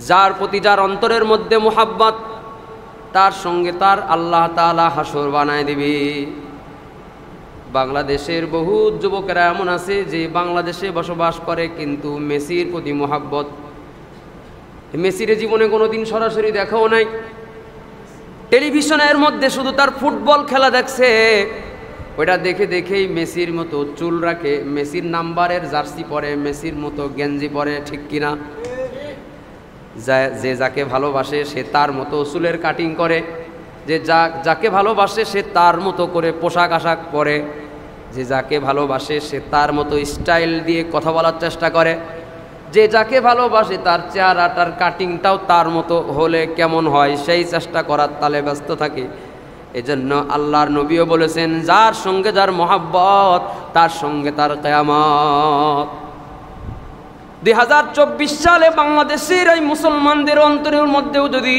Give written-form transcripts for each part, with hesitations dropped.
যার প্রতি যার অন্তরের মধ্যে মোহাব্বত, তার সঙ্গে তার আল্লাহ তাআলা হাসর বানায় দিবে। বাংলাদেশের বহু যুবকেরা এমন আছে যে বাংলাদেশে বসবাস করে কিন্তু মেসির প্রতি মোহাব্বত। মেসির জীবনে কোনোদিন সরাসরি দেখাও নাই, টেলিভিশনের মধ্যে শুধু তার ফুটবল খেলা দেখছে, ওইটা দেখে দেখেই মেসির মতো চুল রাখে, মেসির নাম্বারের জার্সি পরে, মেসির মতো গেঞ্জি পরে, ঠিক কিনা? যে যাকে ভালোবাসে সে তার মতো চুলের কাটিং করে, যে যাকে ভালোবাসে সে তার মতো করে পোশাক আশাক পরে, যে যাকে ভালোবাসে সে তার মতো স্টাইল দিয়ে কথা বলার চেষ্টা করে, যে যাকে ভালোবাসে তার চেহারাটার কাটিংটাও তার মতো হলে কেমন হয় সেই চেষ্টা করার তালে ব্যস্ত থাকে। এজন্য আল্লাহর নবীও বলেছেন, যার সঙ্গে যার মহাব্বত তার সঙ্গে তার কিয়ামত। 2024 সালে বাংলাদেশের এই মুসলমানদের অন্তরের মধ্যেও যদি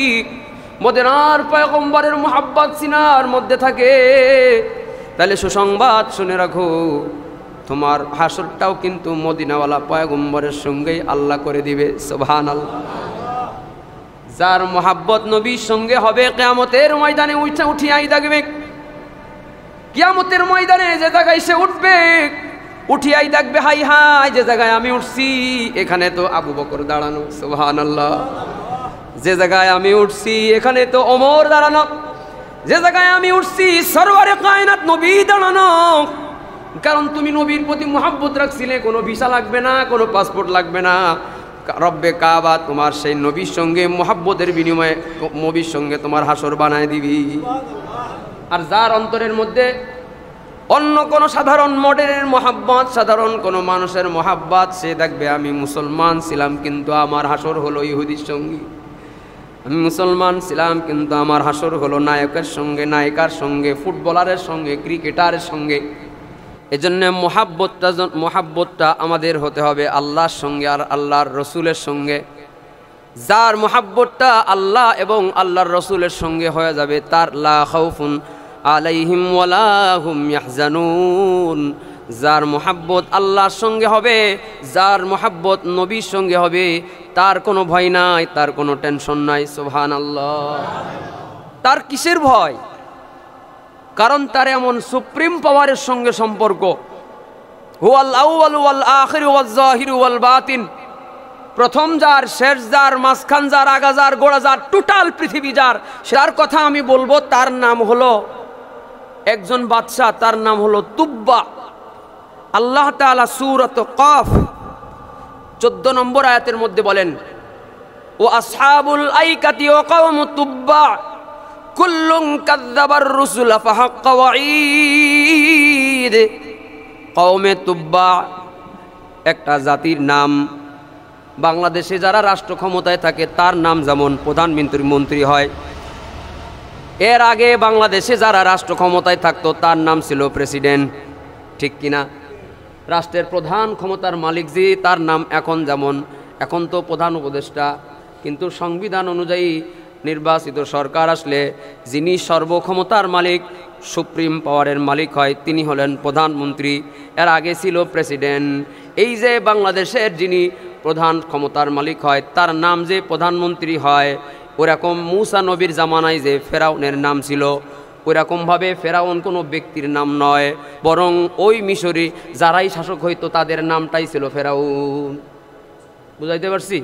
মদিনার পয়গম্বরের মহাব্বত সিনার মধ্যে থাকে, তাহলে সুসংবাদ শুনে রাখো, তোমার হাসরটাও কিন্তু মদিনাওয়ালা পয়গম্বরের সঙ্গেই আল্লাহ করে দিবে। সুবহানাল্লাহ। যার মহাব্বত নবীর সঙ্গে হবে, কিয়ামতের ময়দানে উঠিয়াই দেখবে, কিয়ামতের ময়দানে যে জায়গায় সে উঠবে, উঠিয়াই দেখবে, হাই হাই যে জায়গায় আমি উঠছি এখানে তো আবু বকর দাঁড়ানো। সুবহানাল্লাহ। যে জায়গায় আমি উঠছি এখানে তো ওমর দাঁড়ানো, যে জায়গায় আমি উঠছি সরওয়ারে কায়নাত নবী দাঁড়ানো। কারণ তুমি নবীর প্রতি মুহাব্বত রাখছিলে, কোনো ভিসা লাগবে না, কোনো পাসপোর্ট লাগবে না, রব্বে কাবা তোমার সেই নবীর সঙ্গে মুহাব্বতের বিনিময়ে নবীর সঙ্গে তোমার হাসর বানায় দিবি। আর যার অন্তরের মধ্যে অন্য কোনো সাধারণ মডেলের মহাব্বত, সাধারণ কোনো মানুষের মহাব্বত, সে দেখবে আমি মুসলমান ছিলাম কিন্তু আমার হাসর হলো ইহুদির সঙ্গী, আমি মুসলমান ছিলাম কিন্তু আমার হাসর হলো নায়কের সঙ্গে, নায়িকার সঙ্গে, ফুটবলারের সঙ্গে, ক্রিকেটারের সঙ্গে। এজন্য মহাব্বতটা আমাদের হতে হবে আল্লাহর সঙ্গে আর আল্লাহর রসুলের সঙ্গে। যার মহাব্বতটা আল্লাহ এবং আল্লাহর রসুলের সঙ্গে হয়ে যাবে, তার লা খাউফুন আলাইহিম ওয়ালা হুম ইয়াহজানুন। যার মহাব্বত আল্লাহর সঙ্গে হবে, যার মহাব্বত নবীর সঙ্গে হবে, তার কোনো ভয় নাই, তার কোনো টেনশন নাই। সুবহানাল্লাহ। তার কিসের ভয়? কারণ তার এমন সুপ্রিম পাওয়ারের সঙ্গে সম্পর্ক। হুয়াল আউয়াল ওয়াল আখির ওয়াল যাহির ওয়াল বাতিন। প্রথম যার, শেষ যার, মাঝখান যার, আগা যার, গোড়া যার, টোটাল পৃথিবী যার, তার কথা আমি বলবো। তার নাম হলো একজন বাদশা, তার নাম হলো তুব্বা। আল্লাহ তাআলা সূরাত কাফ 14 নম্বর আয়াতের মধ্যে বলেন, ও আসহাবুল আইকাতি ওয়া কওমু তুব্বা কুল্লুন কাযযাবার রুসুলা ফাহাক্কা ওয়াঈদ। কওমে তুব্বা একটা জাতির নাম। বাংলাদেশে যারা রাষ্ট্র ক্ষমতায় থাকে তার নাম যেমন প্রধানমন্ত্রী হয়, এর আগে বাংলাদেশে যারা রাষ্ট্র ক্ষমতায় থাকতো তার নাম ছিল প্রেসিডেন্ট, ঠিক কিনা? রাষ্ট্রের প্রধান ক্ষমতার মালিক যে, তার নাম এখন যেমন, এখন তো প্রধান উপদেষ্টা, কিন্তু সংবিধান অনুযায়ী নির্বাচিত সরকার আসলে যিনি সর্বক্ষমতার মালিক, সুপ্রিম পাওয়ারের মালিক হয়, তিনি হলেন প্রধানমন্ত্রী। এর আগে ছিল প্রেসিডেন্ট। এই যে বাংলাদেশের যিনি প্রধান ক্ষমতার মালিক হয় তার নাম যে প্রধানমন্ত্রী হয়, ওরকম মূসা নবীর জামানায় যে ফেরাউনের নাম ছিল, ওইরকমভাবে ফেরাউন কোনো ব্যক্তির নাম নয়, বরং ওই মিশরি যারাই শাসক হইতো তাদের নামটাই ছিল ফেরাউন। বুঝাইতে পারছি?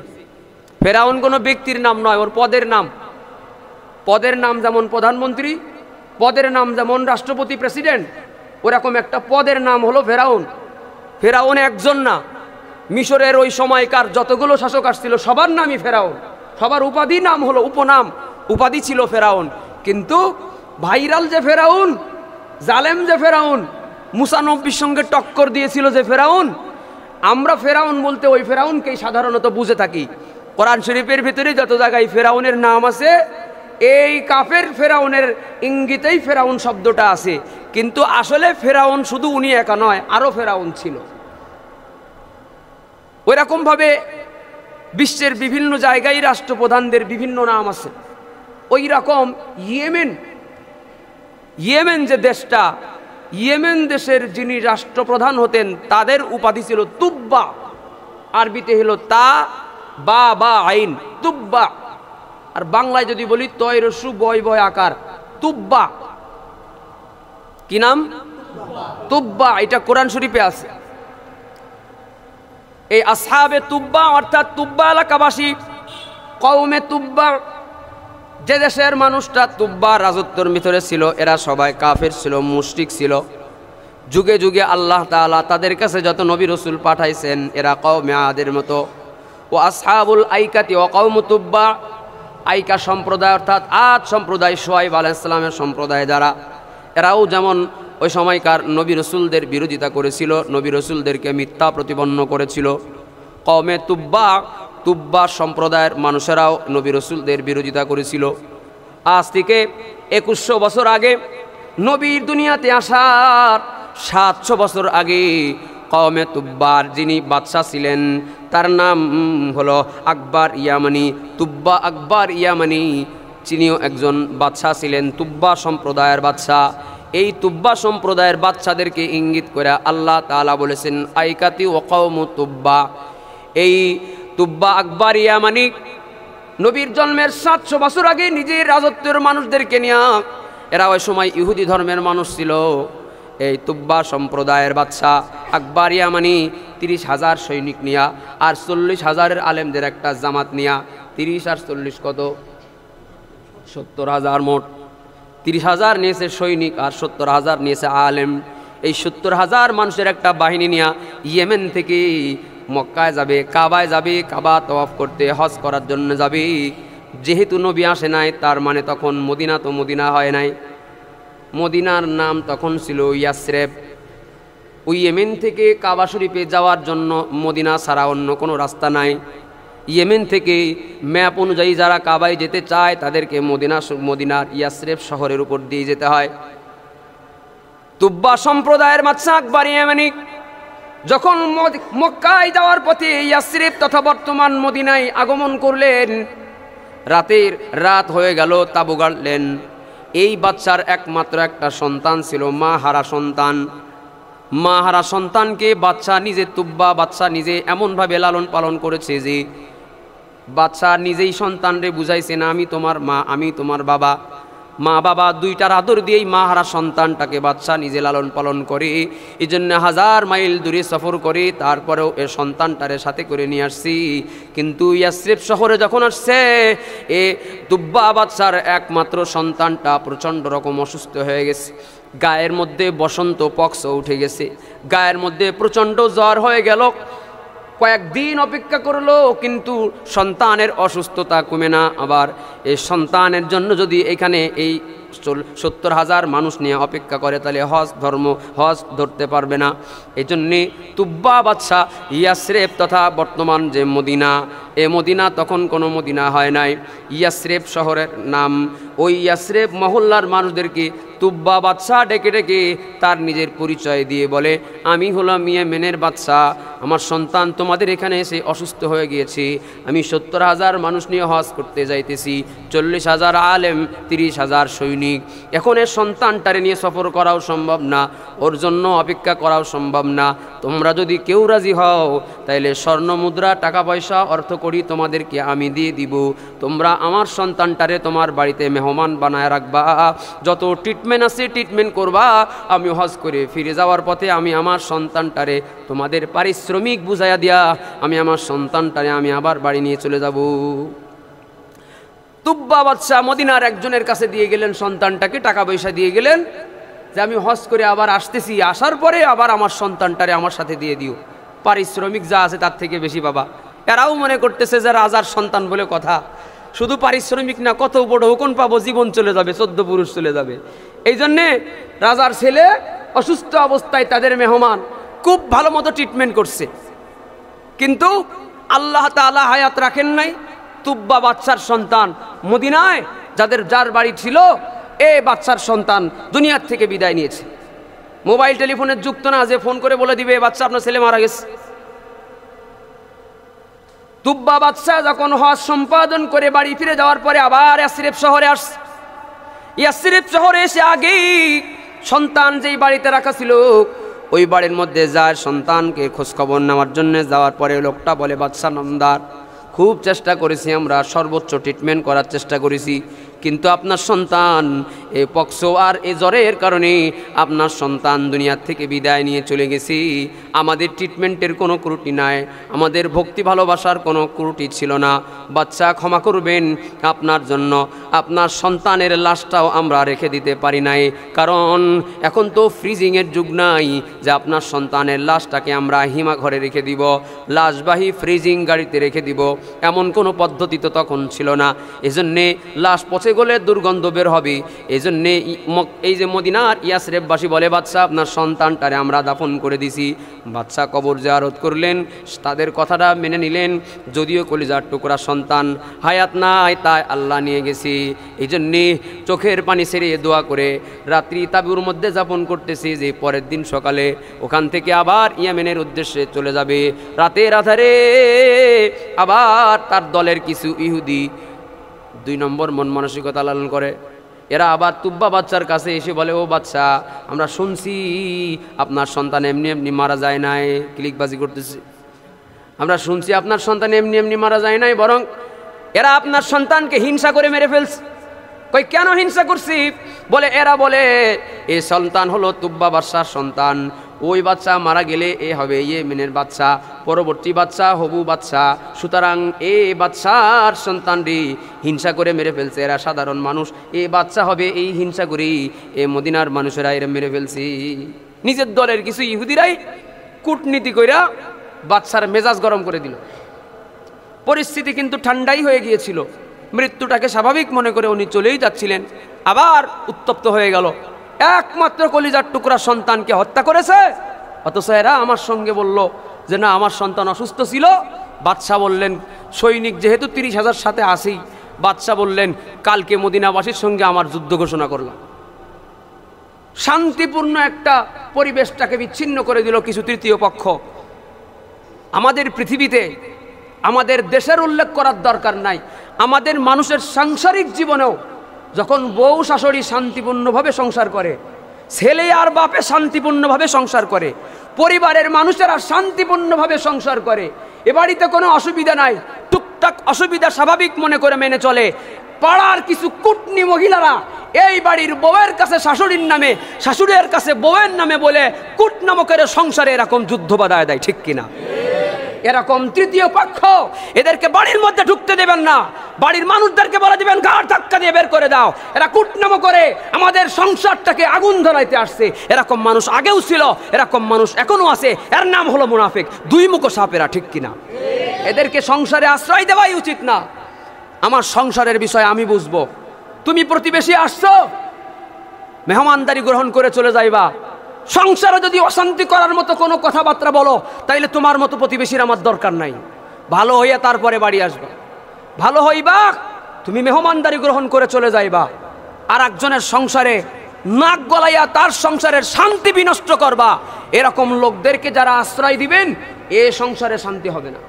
ফেরাউন কোনো ব্যক্তির নাম নয়, ওর পদের নাম। পদের নাম যেমন প্রধানমন্ত্রী, পদের নাম যেমন রাষ্ট্রপতি, প্রেসিডেন্ট, ওরকম একটা পদের নাম হলো ফেরাউন। ফেরাউন একজন না, মিশরের ওই সময়কার যতগুলো শাসক আসছিল সবার নামই ফেরাউন, সবার উপাধি নাম হলো, উপনাম উপাধি ছিল ফেরাউন। কিন্তু ভাইরাল যে ফেরাউন, জালেম যে ফেরাউন, মূসা নবীর সঙ্গে টক্কর দিয়েছিল যে ফেরাউন, আমরা ফেরাউন বলতে ওই ফেরাউনকেই সাধারণত বুঝে থাকি। কোরআন শরীফের ভিতরে যত জায়গায় ফেরাউনের নাম আছে, এই কাফের ফেরাউনের ইঙ্গিতেই ফেরাউন শব্দটা আছে, কিন্তু আসলে ফেরাউন শুধু উনি একা নয়, আরো ফেরাউন ছিল। ওইরকমভাবে বিশ্বের বিভিন্ন জায়গায় রাষ্ট্রপ্রধানদের বিভিন্ন নাম আছে। ওই রকম ইয়েমেন যে দেশটা, ইয়েমেন দেশের যিনি রাষ্ট্রপ্রধান হতেন তাদের উপাধি ছিল তুব্বা, আরবিতে হলো তা বা বা আইন তুব্বা, আর বাংলায় যদি বলি তয় রসু বয় বয় আকার তুব্বা। কি নাম? তুব্বা। এটা কোরআন শরীফে আছে। এই আসহাবে তুব্বা অর্থাৎ তুব্বা এলাকাবাসী, কওমে তুব্বা, যে দেশের মানুষটা তুব্বা রাজত্বের ভিতরে ছিল, এরা সবাই কাফের ছিল, মুশরিক ছিল। যুগে যুগে আল্লাহ তাআলা তাদের কাছে যত নবী রসুল পাঠাইছেন, এরা কওমে আদের মতো। ও আসহাবুল আইকাতি ও কওমু তুব্বা, আইকা সম্প্রদায় অর্থাৎ আদ সম্প্রদায়, শুআয়ব আলাইহিস সালামের সম্প্রদায় যারা, এরাও যেমন ওই সময়কার নবী রসুলদের বিরোধিতা করেছিল, নবী রসুলদেরকে মিথ্যা প্রতিপন্ন করেছিল। কওমে তুব্বা, তুব্বা সম্প্রদায়ের মানুষেরাও নবী রসুলদের বিরোধিতা করেছিল। আজ থেকে 2100 বছর আগে, নবীর দুনিয়াতে আসার 700 বছর আগে, কওমে তুব্বার যিনি বাদশাহ ছিলেন তার নাম হলো আকবর ইয়ামানি। তুব্বা আকবর ইয়ামানি, তিনিও একজন বাদশাহ ছিলেন, তুব্বা সম্প্রদায়ের বাদশাহ। এই তুব্বা সম্প্রদায়ের বাদশাদেরকে ইঙ্গিত করে আল্লাহ তাআলা বলেছেন আইকাতি ও কওমু তুব্বা। এই তুব্বা আকবর ইয়ামানি নবীর জন্মের 700 বছর আগে নিজের রাজত্বের মানুষদেরকে নিয়ে, এরা ওই সময় ইহুদি ধর্মের মানুষ ছিল, এই তুব্বা সম্প্রদায়ের বাদশাহ আকবর ইয়ামানি 30,000 সৈনিক নিয়া আর 40,000 আলেমদের একটা জামাত নিয়া, 30 আর 40 কত? 70,000 মোট। 30,000 নিয়েছে সৈনিক আর 70,000 নিয়েছে আলেম। এই 70,000 মানুষের একটা বাহিনী নিয়া ইয়েমেন থেকে মক্কায় যাবে, কাবায় যাবে, কাবা তওয়াফ করতে, হজ করার জন্য যাবে। যেহেতু নবী আসে নাই, তার মানে তখন মদিনা তো মদিনা হয় নাই, মদিনার নাম তখন ছিল ইয়াসরেব। ওই ইয়েমেন থেকে কাবা শরীফে যাওয়ার জন্য মদিনা ছাড়া অন্য কোনো রাস্তা নাই। ইয়েমেন থেকে ম্যাপ অনুযায়ী যারা কাবায় যেতে চায় তাদেরকে মদিনার ইয়াসরেব শহরের উপর দিয়ে যেতে হয়। তুব্বা সম্প্রদায়ের বাদশা আকবর ইয়ামানি যখন মক্কায় যাওয়ার পথে ইয়াসরিব তথা বর্তমান মদিনায় আগমন করলেন, রাত হয়ে গেল, তাঁবু গাড়লেন। এই বাদশার একমাত্র একটা সন্তান ছিল, মা হারা সন্তান। মা হারা সন্তানকে বাদশা নিজে, তুব্বা বাদশা নিজে এমনভাবে লালন পালন করেছে যে বাদশা নিজেই সন্তানরে বুঝাইছে না আমি তোমার মা, আমি তোমার বাবা। মা বাবা দুইটার আদর দিয়েই মা হারা সন্তানটাকে বাদশা নিজে লালন পালন করে। এই জন্য 1000 মাইল দূরে সফর করে তারপরেও এ সন্তানটারে সাথে করে নিয়ে আসছি। কিন্তু ইয়াসরিব শহরে যখন আসছে, এ তুব্বা বাদশার একমাত্র সন্তানটা প্রচণ্ড রকম অসুস্থ হয়ে গেছে। গায়ের মধ্যে বসন্ত পক্স উঠে গেছে, গায়ের মধ্যে প্রচণ্ড জ্বর হয়ে গেল। কয়েকদিন অপেক্ষা করলো, কিন্তু সন্তানের অসুস্থতা কমে না। আবার এই সন্তানের জন্য যদি এখানে এই 70,000 মানুষ নিয়ে অপেক্ষা করে, তাহলে হজ ধরতে পারবে না। এই জন্যে তুব্বা বাদশা ইয়াসরেব তথা বর্তমান যে মদিনা, এ মদিনা তখন কোনো মদিনা হয় নাই, ইয়াসরেব শহরের নাম। ওই ইয়াসরেব মহল্লার মানুষদেরকে তুব্বা বাদশা ডেকে ডেকে তার নিজের পরিচয় দিয়ে বলে, আমি হলাম ইয়েমেনের বাদশা, আমার সন্তান তোমাদের এখানে এসে অসুস্থ হয়ে গিয়েছে, আমি 70,000 মানুষ নিয়ে হজ করতে যাইতেছি, 40,000 আলেম, 30,000 সৈনিক। এখন এর সন্তানটারে নিয়ে সফর করাও সম্ভব না, ওর জন্য অপেক্ষা করাও সম্ভব না। তোমরা যদি কেউ রাজি হও, তাইলে স্বর্ণ মুদ্রা, টাকা পয়সা, অর্থকড়ি তোমাদেরকে আমি দিয়ে দিব। তোমরা আমার সন্তানটারে তোমার বাড়িতে মেহমান বানায় রাখবা, যত ট্রিটমেন্ট আছে ট্রিটমেন্ট করবা। আমি হজ করে ফিরে যাওয়ার পথে আমি আমার সন্তানটারে তোমাদের পারিশ্রমিক বুঝাইয়া দিয়া আমি আমার সন্তানটারে আমি আবার বাড়ি নিয়ে চলে যাব। তুব্বা বাদশা মদিনার একজনের কাছে দিয়ে গেলেন সন্তানটাকে, টাকা পয়সা দিয়ে গেলেন যে আমি হজ করে আবার আসতেছি, আসার পরে আবার আমার সন্তানটারে আমার সাথে দিয়ে দিও, পারিশ্রমিক যা আছে তার থেকে বেশি পাবা। এরাও মনে করতেছে যে রাজার সন্তান বলে কথা, শুধু পারিশ্রমিক না, কত বড় হুকুম পাবো, জীবন চলে যাবে, 14 পুরুষ চলে যাবে। এই জন্যে রাজার ছেলে অসুস্থ অবস্থায় তাদের মেহমান খুব ভালো মতো ট্রিটমেন্ট করছে। কিন্তু আল্লাহ তাআলা হায়াত রাখেন নাই। তুব্বা বাদশার সন্তান মদিনায় যার বাড়ি ছিল, এ বাদশার সন্তান দুনিয়ার থেকে বিদায় নিয়েছে। মোবাইল টেলিফোনের যুক্ত না যে ফোন করে বলে দিবে বাদশা আপনার ছেলে মারা গেছে। তুব্বা বাদশা যখন হজ সম্পাদন করে বাড়ি ফিরে যাওয়ার পরে আবার ইয়াসরিব শহরে আসছে। ইয়াসরিব শহরে এসে আগেই সন্তান যেই বাড়িতে রাখা ছিল, ওই বাড়ির মধ্যে যায় সন্তানকে খোঁজখবর নেওয়ার জন্য যাওয়ার পরে লোকটা বলে বাদশা নামদার, খুব চেষ্টা করেছি, আমরা সর্বোচ্চ ট্রিটমেন্ট করার চেষ্টা করেছি, কিন্তু আপনার সন্তান এই পক্সো আর এই জ্বরের কারণে আপনার সন্তান দুনিয়ার থেকে বিদায় নিয়ে চলে গেছি। আমাদের ট্রিটমেন্টের কোনো ত্রুটি নাই, আমাদের ভক্তি ভালোবাসার কোনো ত্রুটি ছিল না। বাচ্চা ক্ষমা করবেন, আপনার জন্য আপনার সন্তানের লাশটাও আমরা রেখে দিতে পারি নাই, কারণ এখন তো ফ্রিজিংয়ের যুগ নাই যে আপনার সন্তানের লাশটাকে আমরা হিমা ঘরে রেখে দিব, লাশবাহী ফ্রিজিং গাড়িতে রেখে দিব, এমন কোনো পদ্ধতি তো তখন ছিল না। এজন্যে লাশ পচে গেলে দুর্গন্ধ বের হবে, এজন্যে এই যে মদিনার ইয়াসরেববাসী বলে বাদশা আপনার সন্তানটারে আমরা দাফন করে দিছি। বাদশা কবর জিয়ারত করলেন, তাদের কথাটা মেনে নিলেন, যদিও কলিজার টুকরা সন্তান হায়াত নাই তাই আল্লাহ নিয়ে গেছি। এই জন্যে চোখের পানি ছেড়ে দোয়া করে রাত্রি তাবুর মধ্যে যাপন করতেছি যে পরের দিন সকালে ওখান থেকে আবার ইয়েমেনের উদ্দেশ্যে চলে যাবে। রাতের আধারে আবার তার দলের কিছু ইহুদি 2 নম্বর মন মানসিকতা লালন করে। এরা আবার তুব্বা বাচ্চার কাছে এসে বলে, ও বাচ্চা, আমরা শুনছি আপনার সন্তান এমনি এমনি মারা যায় নাই, ক্লিকবাজি করতেছি, আমরা শুনছি আপনার সন্তান এমনি এমনি মারা যায় নাই, বরং এরা আপনার সন্তানকে হিংসা করে মেরে ফেলছে। কই কেন হিংসা করছি? বলে এরা বলে এই সন্তান হলো তুব্বা বাদশার সন্তান, ওই বাচ্চা মারা গেলে এ হবে ইয়েমেনের বাচ্চা, পরবর্তী বাচ্চা হবু বাচ্চা, সুতরাং এই বাচ্চার সন্তানটি হিংসা করে মেরে ফেলছে। এরা সাধারণ মানুষ, এই বাচ্চা হবে এই হিংসা করেই এ মদিনার মানুষেরা এরা মেরে ফেলছি। নিজের দলের কিছু ইহুদিরাই কূটনীতি কইরা বাচ্চার মেজাজ গরম করে দিল। পরিস্থিতি কিন্তু ঠান্ডাই হয়ে গিয়েছিল, মৃত্যুটাকে স্বাভাবিক মনে করে উনি চলেই যাচ্ছিলেন, আবার উত্তপ্ত হয়ে গেল। একমাত্র কলিজার টুকরা সন্তানকে হত্যা করেছে, অথচ এরা আমার সঙ্গে বলল যে না আমার সন্তান অসুস্থ ছিল। বাদশাহ বললেন, সৈনিক যেহেতু 30,000 সাথে আসি, বাদশাহ বললেন কালকে মদিনাবাসীর সঙ্গে আমার যুদ্ধ ঘোষণা করলাম। শান্তিপূর্ণ একটা পরিবেশটাকে বিচ্ছিন্ন করে দিল কিছু তৃতীয় পক্ষ। আমাদের পৃথিবীতে আমাদের দেশের উল্লেখ করার দরকার নাই, আমাদের মানুষের সাংসারিক জীবনেও যখন বউ শাশুড়ি শান্তিপূর্ণভাবে সংসার করে, ছেলে আর বাপে শান্তিপূর্ণভাবে সংসার করে, পরিবারের মানুষেরা শান্তিপূর্ণভাবে সংসার করে, এ বাড়িতে কোনো অসুবিধা নাই, টুকটাক অসুবিধা স্বাভাবিক মনে করে মেনে চলে। পাড়ার কিছু কুটনি মহিলারা এই বাড়ির বউয়ের কাছে শাশুড়ির নামে, শাশুড়ির কাছে বউয়ের নামে বলে কুটনামকের সংসারে এরকম যুদ্ধ বাধায় দেয়, ঠিক কিনা? এরকম তৃতীয় পক্ষ, এদেরকে বাড়ির মধ্যে ঢুকতে দেবেন না, বাড়ির মানুষদেরকে বলে দিবেন ঘাড় ধাক্কা দিয়ে বের করে দাও। এরা কুটনাম করে আমাদের সংসারটাকে আগুন ধরাইতে আসছে। এরকম মানুষ আগেও ছিল, এরকম মানুষ এখনো আছে, এর নাম হলো মুনাফিক, 2 মুখো সাপেরা, ঠিক কিনা? এদেরকে সংসারে আশ্রয় দেওয়াই উচিত না। আমার সংসারের বিষয় আমি বুঝবো, তুমি প্রতিবেশী আসছো, মেহমানদারি গ্রহণ করে চলে যাইবা। সংসারে যদি অশান্তি করার মতো কোনো কথাবার্তা বলো, তাইলে তোমার মতো প্রতিবেশীর আমার দরকার নাই। ভালো হইয়া তারপরে বাড়ি আসবা, ভালো হইবা, তুমি মেহমানদারি গ্রহণ করে চলে যাইবা। আর একজনের সংসারে নাক গলাইয়া তার সংসারের শান্তি বিনষ্ট করবা, এরকম লোকদেরকে যারা আশ্রয় দিবেন, এ সংসারে শান্তি হবে না।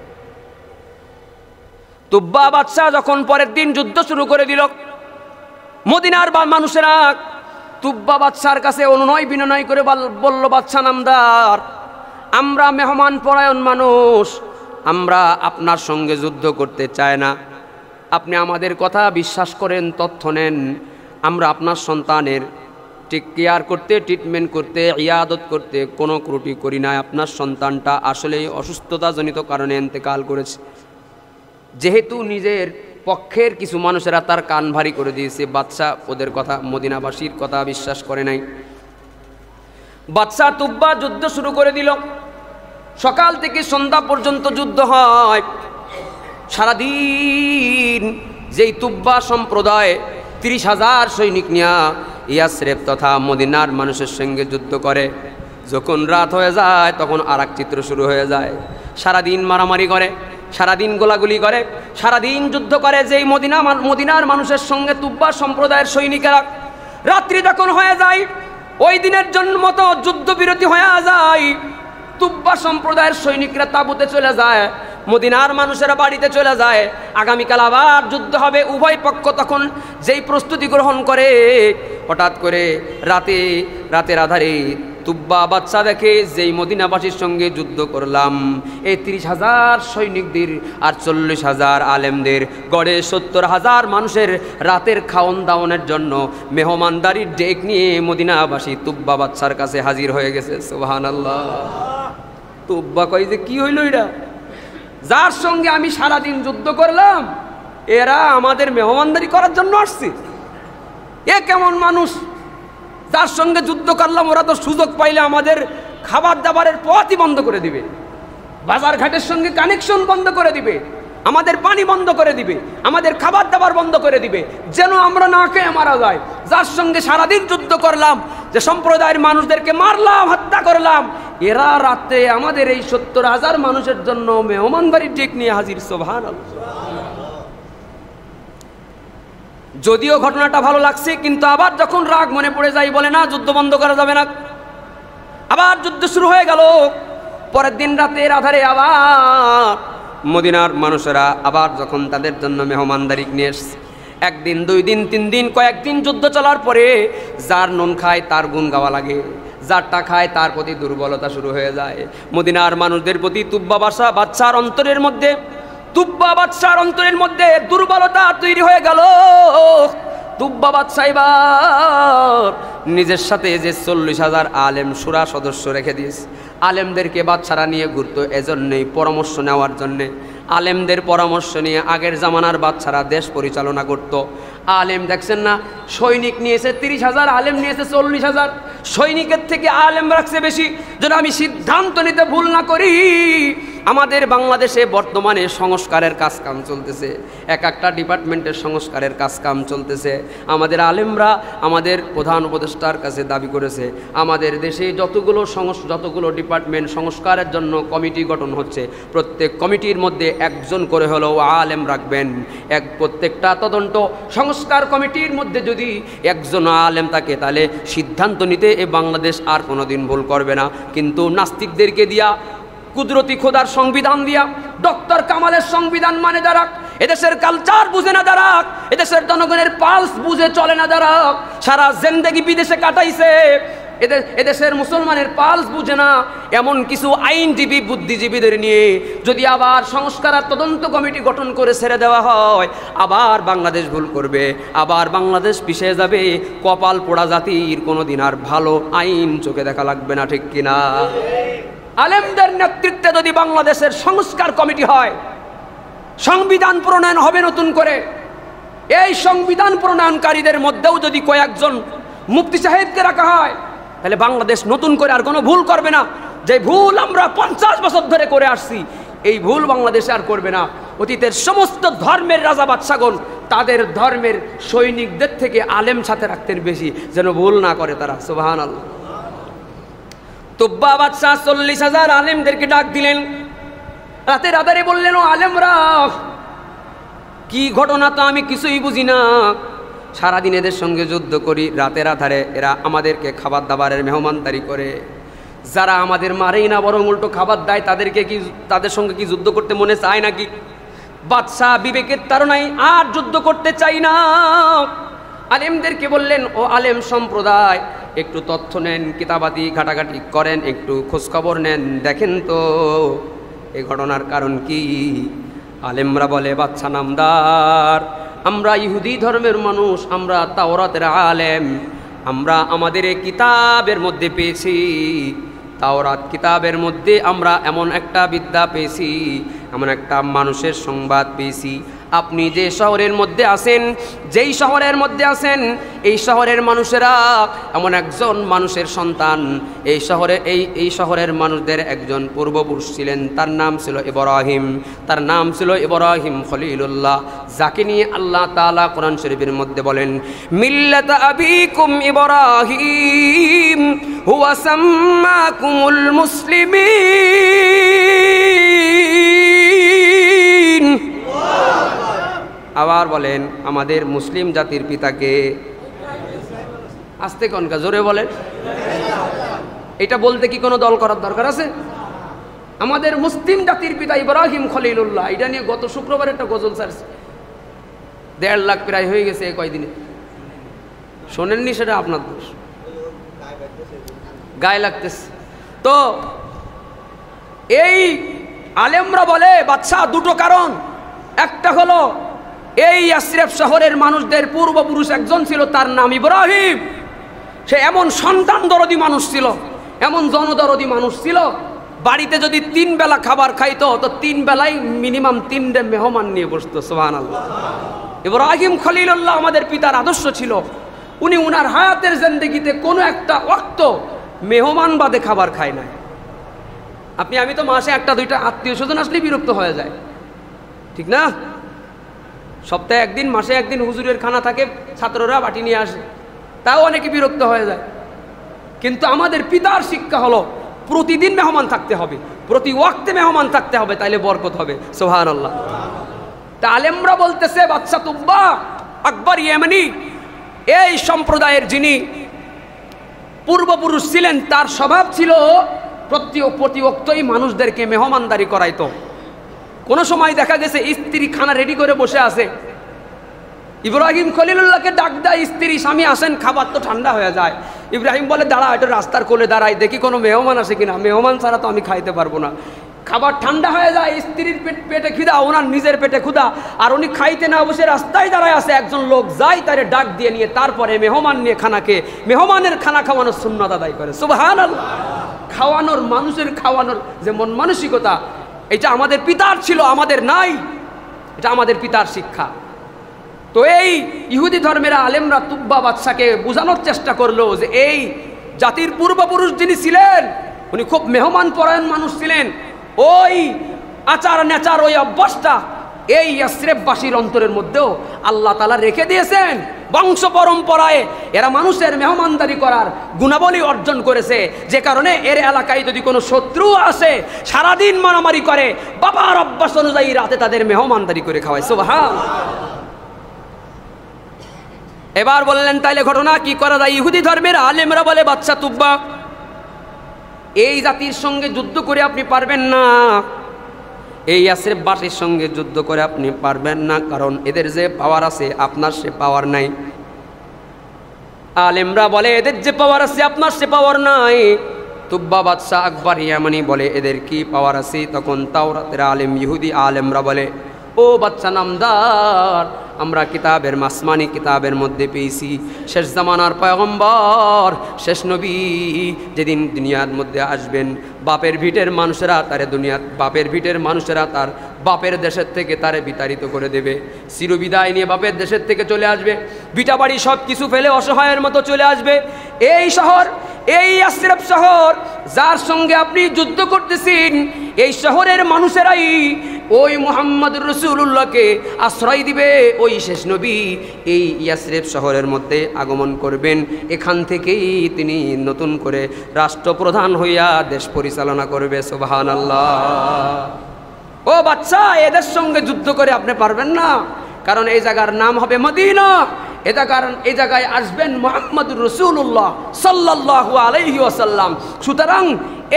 তুব্বা বাদশাহ যখন পরের দিন যুদ্ধ শুরু করে দিল, মদিনার মানুষেরা তুব্বা বাদশার কাছে অনুনয় বিনয় করে বলল, বাদশা নামদার, আমরা মেহমান পরায়ণ মানুষ, আমরা আপনার সঙ্গে যুদ্ধ করতে চাই না, আপনি আমাদের কথা বিশ্বাস করেন, তথ্য নেন, আমরা আপনার সন্তানের টেক কেয়ার করতে, ট্রিটমেন্ট করতে, ইয়াদত করতে কোনো ত্রুটি করি না। আপনার সন্তানটা আসলেই অসুস্থতাজনিত কারণে ইন্তেকাল করেছে। যেহেতু নিজের পক্ষের কিছু মানুষেরা তার কান ভারী করে দিয়েছে, বাদশা ওদের কথা, মদিনাবাসীর কথা বিশ্বাস করে নাই। বাদশা তুব্বা যুদ্ধ শুরু করে দিল। সকাল থেকে সন্ধ্যা পর্যন্ত যুদ্ধ হয়। সারাদিন যেই তুব্বা সম্প্রদায় 30,000 সৈনিক নিয়ে ইয়াসরেব তথা মদিনার মানুষের সঙ্গে যুদ্ধ করে, যখন রাত হয়ে যায় তখন আর এক চিত্র শুরু হয়ে যায়। সারাদিন মারামারি করে, সারাদিন গোলাগুলি করে, সারাদিন যুদ্ধ করে যেই মদিনার মানুষের সঙ্গে তুব্বা সম্প্রদায়ের সৈনিকেরা। রাত্রি যখন হয়ে যায়, ওই দিনের জন্য মতো যুদ্ধবিরতি হয়ে যায়, তুব্বা সম্প্রদায়ের সৈনিকরা তাঁবুতে চলে যায়, মদিনার মানুষেরা বাড়িতে চলে যায়। আগামীকাল আবার যুদ্ধ হবে। উভয় পক্ষ তখন যেই প্রস্তুতি গ্রহণ করে, হঠাৎ করে রাতের আধারে তুব্বা বাদশা দেখে যেই মদিনাবাসীর সঙ্গে যুদ্ধ করলাম এই 30,000 সৈনিকদের আর 40,000 আলেমদের গড়ে 70,000 মানুষের রাতের খাওন দাওনের জন্য মেহমানদারির ডেক নিয়ে মদিনাবাসী তুব্বা বাদশার কাছে হাজির হয়ে গেছে। সুবহানাল্লাহ। তুব্বা কই যে কি হইল এটা, যার সঙ্গে আমি সারাদিন যুদ্ধ করলাম এরা আমাদের মেহমানদারি করার জন্য আসছে, এ কেমন মানুষ? যার সঙ্গে যুদ্ধ করলাম ওরা তো সুযোগ পাইলে আমাদের খাবার দাবারের পথই বন্ধ করে দিবে, বাজার ঘাটের সঙ্গে কানেকশন বন্ধ করে দিবে, আমাদের পানি বন্ধ করে দিবে, আমাদের খাবার দাবার বন্ধ করে দিবে, যেন আমরা না খেয়ে মারা যাই। যার সঙ্গে সারাদিন যুদ্ধ করলাম, যে সম্প্রদায়ের মানুষদেরকে মারলাম, হত্যা করলাম, এরা রাতে আমাদের এই 70,000 মানুষের জন্য মেহমানদারির ডেক নিয়ে হাজির। সুবহানাল্লাহ। যদিও ঘটনাটা ভালো লাগছে, কিন্তু আবার যখন রাগ মনে পড়ে যায় বলে না যুদ্ধ বন্ধ করা যাবে না। আবার যুদ্ধ শুরু হয়ে গেল। পরের দিন রাতের আধারে আবার মদিনার মানুষেরা আবার যখন তাদের জন্য মেহমানদারি নিয়ে এসছে, একদিন, 2 দিন, 3 দিন, কয়েকদিন যুদ্ধ চলার পরে যার নুন খায় তার গুণ গাওয়া লাগে, যারটা খায় তার প্রতি দুর্বলতা শুরু হয়ে যায়। মদিনার মানুষদের প্রতি তুব্বা বাদশার অন্তরের মধ্যে দুর্বলতা তৈরি হয়ে গেল। তুব্বা বাদশা এবার নিজের সাথে যে 40,000 আলেম শুরা সদস্য রেখে দিয়েছে, আলেমদেরকে বাদশারা নিয়ে ঘুরতো এজন্যই, পরামর্শ নেওয়ার জন্যে। আলেমদের পরামর্শ নিয়ে আগের জামানার বাদশারা দেশ পরিচালনা করত। আলেম দেখছেন না, সৈনিক নিয়েছে 30,000, আলেম নিয়েছে 40,000। সৈনিকের থেকে আলেম রাখছে বেশি, যেন আমি সিদ্ধান্ত নিতে ভুল না করি। আমাদের বাংলাদেশে বর্তমানে সংস্কারের কাজকাম চলতেছে, এক একটা ডিপার্টমেন্টের সংস্কারের কাজকাম চলতেছে। আমাদের আলেমরা আমাদের প্রধান উপদেষ্টার কাছে দাবি করেছে আমাদের দেশে যতগুলো ডিপার্টমেন্ট সংস্কারের জন্য কমিটি গঠন হচ্ছে, প্রত্যেক কমিটির মধ্যে একজন করে হলেও আলেম রাখবেন। প্রত্যেকটা তদন্ত সংস্কার কমিটির মধ্যে যদি একজন আলেম থাকে তাহলে সিদ্ধান্ত নিতে এ বাংলাদেশ আর কোনোদিন ভুল করবে না। কিন্তু নাস্তিকদেরকে দিয়া, কুদরতি খোদার সংবিধান দিয়া, ডক্টর কামালের সংবিধান মানে যারা এদেশের কালচার বুঝে না, যারা এদেশের জনগণের পালস বুঝে চলে না, যারা সারা জিন্দেগি বিদেশে কাটাইছে, এদেশের মুসলমানের পালস বুঝে না, এমন কিছু আইনজীবী বুদ্ধিজীবীদের নিয়ে যদি আবার সংস্কার আর তদন্ত কমিটি গঠন করে ছেড়ে দেওয়া হয়, আবার বাংলাদেশ ভুল করবে, আবার বাংলাদেশ পিছিয়ে যাবে। কপাল পোড়া জাতির কোনোদিন আর ভালো আইন চোখে দেখা লাগবে না, ঠিক কিনা? আলেমদের নেতৃত্বে যদি বাংলাদেশের সংস্কার কমিটি হয়, সংবিধান প্রণয়ন হবে নতুন করে, এই সংবিধান প্রণয়নকারীদের মধ্যেও যদি কয়েকজন মুফতি সাহেবকে রাখা হয়, তাহলে বাংলাদেশ নতুন করে আর কোনো ভুল করবে না। যে ভুল আমরা 50 বছর ধরে করে আসছি, এই ভুল বাংলাদেশে আর করবে না। অতীতের সমস্ত ধর্মের রাজা বাদশাগণ তাদের ধর্মের সৈনিকদের থেকে আলেম সাথে রাখতেন বেশি, যেন ভুল না করে তারা। সুবহানাল্লাহ। তুব্বা বাদশা 40,000 আলেমদেরকে ডাক দিলেন, রাতের আধারে বললেন, ও আলেমরা, কি ঘটনা তো আমি কিছুই বুঝি না, সারাদিন এদের সঙ্গে যুদ্ধ করি, রাতের আধারে এরা আমাদেরকে খাবার দাবারের মেহমানদারি করে, যারা আমাদের মারেই না বরং উল্টো খাবার দেয়, তাদের সঙ্গে কি যুদ্ধ করতে মনে চায় নাকি? বাদশা বিবেকের তাড়নায় আর যুদ্ধ করতে চাই না। আলেমদেরকে বললেন, ও আলেম সম্প্রদায়, একটু তথ্য নেন, কিতাবাদি ঘাটাঘাটি করেন, একটু খোঁজখবর নেন, দেখেন তো এই ঘটনার কারণ কি। আলেমরা বলে, বাদশা নামদার, আমরা ইহুদি ধর্মের মানুষ, আমরা তাওরাতের আলেম, আমরা আমাদের এই কিতাবের মধ্যে পেয়েছি, তাওরাত কিতাবের মধ্যে আমরা এমন একটা বিদ্যা পেয়েছি, এমন একটা মানুষের সংবাদ পেয়েছি। আপনি যে শহরের মধ্যে আছেন, যেই শহরের মধ্যে আছেন, এই শহরের মানুষেরা এমন একজন মানুষের সন্তান, এই শহরের মানুষদের একজন পূর্বপুরুষ ছিলেন, তার নাম ছিল ইব্রাহিম খলিলুল্লাহ, যাকে নিয়ে আল্লাহ তাআলা কোরআন শরীফের মধ্যে বলেন, মিল্লাত আবিকুম ইব্রাহিম হুয়া সাম্মাকুমুল মুসলিমিন। আবার বলেন, আমাদের মুসলিম জাতির পিতাকে, আস্তে কনকা জোরে বলেন, এটা বলতে কি কোনো দল করার দরকার আছে? আমাদের মুসলিম জাতির পিতা ইব্রাহিম খলিলুল্লাহ, এটা নিয়ে গত শুক্রবার একটা গজল ছাড়ছে, 1.5 লাখ প্রায় হয়ে গেছে কয়দিনে। শোনেননি? সেটা আপনার দোষ। গায়ে লাগতেছে। তো এই আলেমরা বলে বাদশা দুটো কারণ, একটা হলো এই ইয়াসরিব শহরের মানুষদের পূর্বপুরুষ একজন ছিল, তার নাম ইব্রাহিম। সে এমন সন্তান দরদি মানুষ ছিল, এমন জনদরদি মানুষ ছিল, বাড়িতে যদি 3 বেলা খাবার খাইতো তো 3 বেলায় মিনিমাম 3টে মেহমান নিয়ে বসতো। সুবহানাল্লাহ। ইব্রাহিম খলিলুল্লাহ আমাদের পিতার আদর্শ ছিল। উনি উনার হায়াতের জিন্দেগিতে কোনো একটা ওয়াক্ত মেহমান বাদে খাবার খায় না। আমি তো মাসে 1-2টা আত্মীয় স্বজন আসলেই বিরক্ত হয়ে যায়, ঠিক না? সপ্তাহে একদিন, মাসে একদিন হুজুরের খানা থাকে, ছাত্ররা বাটি নিয়ে আসে, তাও অনেকে বিরক্ত হয়ে যায়। কিন্তু আমাদের পিতার শিক্ষা হলো প্রতিদিন মেহমান থাকতে হবে, প্রতি ওয়াক্তে মেহমান থাকতে হবে, তাইলে বরকত হবে। সুবহানাল্লাহ। তা আলেমরা বলতেছে বাদশা তুব্বা আকবর ইয়েমানি এই সম্প্রদায়ের যিনি পূর্বপুরুষ ছিলেন, তার স্বভাব ছিল প্রতি ওয়াক্তই মানুষদেরকে মেহমানদারি করাইতো। কোনো সময় দেখা গেছে স্ত্রী খানা রেডি করে বসে আছে, ইব্রাহিম খলিলুল্লাহকে ডাক দেয় স্ত্রী, স্বামী আসেন, খাবার তো ঠান্ডা হয়ে যায়। ইব্রাহিম বলে দাঁড়া, এটা রাস্তার কোলে দাঁড়াই, দেখি কোনো মেহমান আসে কিনা, মেহমান ছাড়া তো আমি খাইতে পারবো না। খাবার ঠান্ডা হয়ে যায়, স্ত্রীর পেটে ক্ষুধা, ওনার নিজের পেটে ক্ষুধা, আর উনি খাইতে না বসে রাস্তায় দাঁড়ায় আছে। একজন লোক যায়, তারে ডাক দিয়ে নিয়ে তারপরে মেহমান নিয়ে খানাকে, মেহমানের খানা খাওয়ানোর সুন্নাত আদায় করে। সুবহানাল্লাহ। খাওয়ানোর, মানুষের খাওয়ানোর যে মন মানসিকতা, এটা আমাদের পিতার ছিল, আমাদের নাই, এটা আমাদের পিতার শিক্ষা। তো এই ইহুদি ধর্মের আলেমরা তুব্বা বাদশাকে বোঝানোর চেষ্টা করলো যে এই জাতির পূর্বপুরুষ যিনি ছিলেন উনি খুব মেহমান পরায়ণ মানুষ ছিলেন। ওই আচার নেচার, ওই অভ্যাসটা এই ইয়াসরিববাসীর অন্তরের মধ্যেও আল্লাহ তাআলা রেখে দিয়েছেন। বংশ পরম্পরায় এরা মানুষের মেহমানদারি করার গুণাবলী অর্জন করেছে, যে কারণে এর এলাকায় যদি কোনো শত্রু আসে সারাদিন মারামারি করে, বাবার অভ্যাস অনুযায়ী রাতে তাদের মেহমানদারি করে খাওয়ায়। সুবহানাল্লাহ। এবার বললেন তাইলে ঘটনা কি করা যায়? ইহুদি ধর্মের আলেমরা বলে বাদশা তুব্বা এই জাতির সঙ্গে যুদ্ধ করে আপনি পারবেন না, এই ইয়াসরিববাসীর সঙ্গে যুদ্ধ করে আপনি পারবেন না, কারণ এদের যে পাওয়ার আছে আপনার সে পাওয়ার নাই। আলেমরা বলে এদের যে পাওয়ার আছে আপনার সে পাওয়ার নাই। তুব্বা বাদশা আকবর ইয়ামানি বলে এদের কি পাওয়ার আছে? তখন তাওরাতের আলেম, ইহুদি আলেমরা বলে ও বাচ্চা নামদার, আমরা কিতাবের, আসমানি কিতাবের মধ্যে পেয়েছি শেষ জামানার পয়গম্বর, শেষ নবী যেদিন দুনিয়ার মধ্যে আসবেন, বাপের ভিটের মানুষেরা তারে বাপের ভিটের মানুষেরা তার বাপের দেশের থেকে তারে বিতাড়িত করে দেবে, চিরবিদায় নিয়ে বাপের দেশের থেকে চলে আসবে, ভিটা বাড়ি সব কিছু ফেলে অসহায়ের মতো চলে আসবে। এই শহর, এই ইয়াসরিব শহর যার সঙ্গে আপনি যুদ্ধ করতেছেন, এই শহরের মানুষেরাই ওই মুহাম্মদুর রাসূলুল্লাহকে আশ্রয় দিবে। ওই শেষ নবী এই ইয়াসরিব শহরের মধ্যে আগমন করবেন, এখান থেকেই তিনি নতুন করে রাষ্ট্রপ্রধান হইয়া দেশ পরিচালনা করবে। সুবহানাল্লাহ। ও বাচ্চা, এদের সঙ্গে যুদ্ধ করে আপনি পারবেন না, কারণ এই জায়গার নাম হবে মদিনা। এই জায়গায় আসবেন মুহাম্মদুর রাসূলুল্লাহ সাল্লাল্লাহু আলাইহি ওয়াসাল্লাম। সুতরাং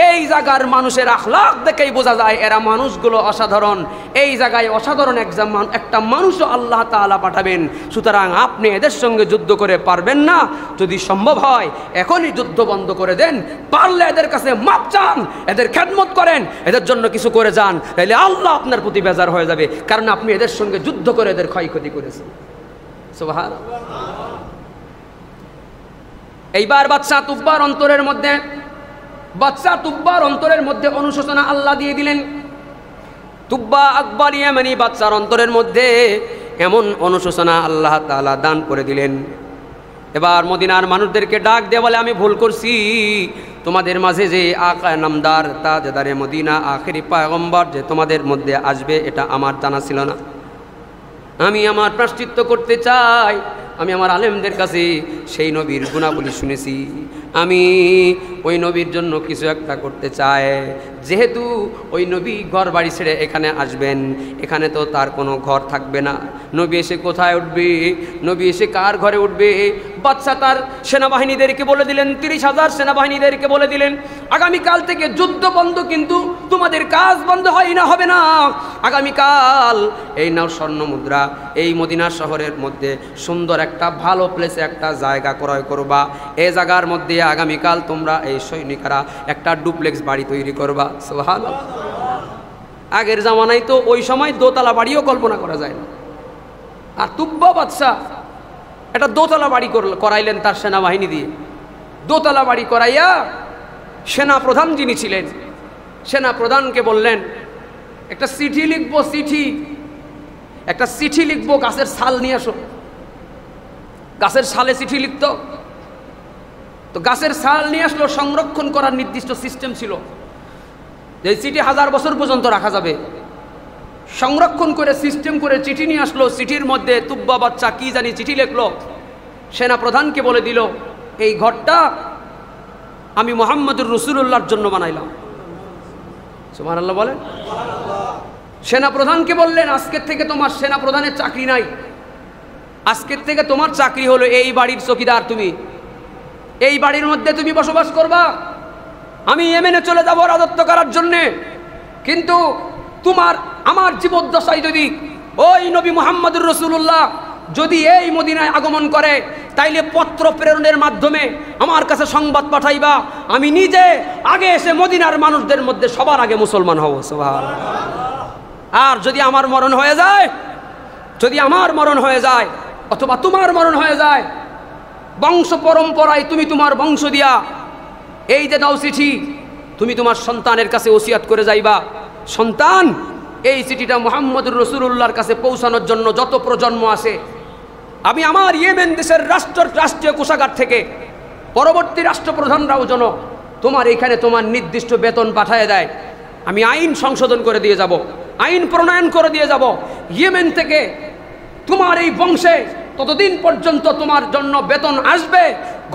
এই জায়গার মানুষের আখলাক দেখেই বোঝা যায় এরা মানুষগুলো অসাধারণ। এই জায়গায় অসাধারণ একটা মানুষও আল্লাহ তাআলা পাঠাবেন। সুতরাং আপনি এদের সঙ্গে যুদ্ধ করে পারবেন না। যদি সম্ভব হয় এখনই যুদ্ধ বন্ধ করে দেন, পারলে এদের কাছে মাপ চান, এদের খেদমত করেন, এদের জন্য কিছু করে যান, তাহলে আল্লাহ আপনার প্রতি বেজার হয়ে যাবে, কারণ আপনি এদের সঙ্গে যুদ্ধ করে এদের ক্ষয়ক্ষতি করেছেন। সুবহানাল্লাহ। এইবার বাদশা তুব্বার অন্তরের মধ্যে অনুশোচনা আল্লাহ দিয়ে দিলেন। তুব্বা আকবর ইয়ামানি বাদশার অন্তরের মধ্যে এমন অনুশোচনা আল্লাহ তাআলা দান করে দিলেন। এবার মদিনার মানুষদেরকে ডাক দিয়ে বলে, আমি ভুল করছি, তোমাদের মাঝে যে আকা নামদার তাজদারে মদিনা আখেরি পয়গম্বর যে তোমাদের মধ্যে আসবে এটা আমার জানা ছিল না। আমি আমার প্রায়শ্চিত্ত করতে চাই। আমি আমার আলেমদের কাছে সেই নবীর গুণাবলী শুনেছি, আমি ওই নবীর জন্য কিছু একটা করতে চাই। যেহেতু ওই নবী ঘর বাড়ি ছেড়ে এখানে আসবেন, এখানে তো তার কোনো ঘর থাকবে না, নবী এসে কোথায় উঠবে, নবী এসে কার ঘরে উঠবে? বাদশা তার সেনাবাহিনীদেরকে বলে দিলেন, 30,000 সেনাবাহিনীদেরকে বলে দিলেন, আগামীকাল থেকে যুদ্ধ বন্ধ, কিন্তু তোমাদের কাজ বন্ধ হয় না, হবে না। আগামীকাল এই নাও স্বর্ণ মুদ্রা, এই মদিনা শহরের মধ্যে সুন্দর একটা ভালো প্লেসে একটা জায়গা ক্রয় করবা। এই জায়গার মধ্যে আগামীকাল তোমরা এই সৈনিকরা একটা ডুপ্লেক্স বাড়ি তৈরি করবা। সুবহানাল্লাহ। আগের জামানায় তো ওই সময় দোতলা বাড়িও কল্পনা করা যায় না, আর তুব্বা বাদশাহ একটা দোতলা বাড়ি করাইলেন তার সেনাবাহিনী দিয়ে। দোতলা বাড়ি করাইয়া সেনা প্রধান যিনি ছিলেন, সেনা প্রধানকে বললেন একটা চিঠি লিখবো, একটা চিঠি লিখবো, গাছের ছাল নিয়ে আসো। গাছের ছালে চিঠি লিখতো, তো গাছের ছাল নিয়ে আসলো। সংরক্ষণ করার নির্দিষ্ট সিস্টেম ছিল, যে চিঠি 1000 বছর পর্যন্ত রাখা যাবে। সংরক্ষণ করে সিস্টেম করে চিঠি নিয়ে আসলো। চিঠির মধ্যে তুব্বা বাচ্চা কি জানি চিঠি লিখলো, সেনা প্রধানকে বলে দিল এই ঘরটা আমি মুহাম্মদুর রাসূলুল্লাহর জন্য বানাইলাম। সুবহানাল্লাহ বলেন। সেনা প্রধানকে বললেন আজকের থেকে তোমার সেনা প্রধানের চাকরি নাই, আজকের থেকে তোমার চাকরি হলো এই বাড়ির চৌকিদার। তুমি এই বাড়ির মধ্যে তুমি বসবাস করবা, আমি ইয়েমেনে চলে যাব রাজত্ব করার জন্যে। কিন্তু তোমার আমার জীবদ্দশায় যদি ওই নবী মুহাম্মদুর রাসূলুল্লাহ যদি এই মদিনায় আগমন করে, তাইলে পত্র প্রেরণের মাধ্যমে আমার কাছে সংবাদ পাঠাইবা, আমি নিজে আগে এসে মদিনার মানুষদের মধ্যে সবার আগে মুসলমান হব। সুবহানাল্লাহ। আর যদি আমার মরণ হয়ে যায়, যদি আমার মরণ হয়ে যায় অথবা তোমার মরণ হয়ে যায়, বংশ পরম্পরায় তুমি তোমার বংশ দিয়া এই যে দাও চিঠি, তুমি তোমার সন্তানের কাছে ওসিয়াত করে যাইবা, সন্তান এই চিঠিটা মুহাম্মদুর রাসূলুল্লাহর কাছে পৌঁছানোর জন্য যত প্রজন্ম আছে, আমি আমার ইয়েমেন দেশের রাষ্ট্রীয় কোষাগার থেকে পরবর্তী রাষ্ট্রপ্রধানরাও যেন তোমার এখানে তোমার নির্দিষ্ট বেতন পাঠায় দেয়। আমি আইন সংশোধন করে দিয়ে যাব, আইন প্রণয়ন করে দিয়ে যাব। ইয়েমেন থেকে তোমার এই বংশে ততদিন পর্যন্ত তোমার জন্য বেতন আসবে,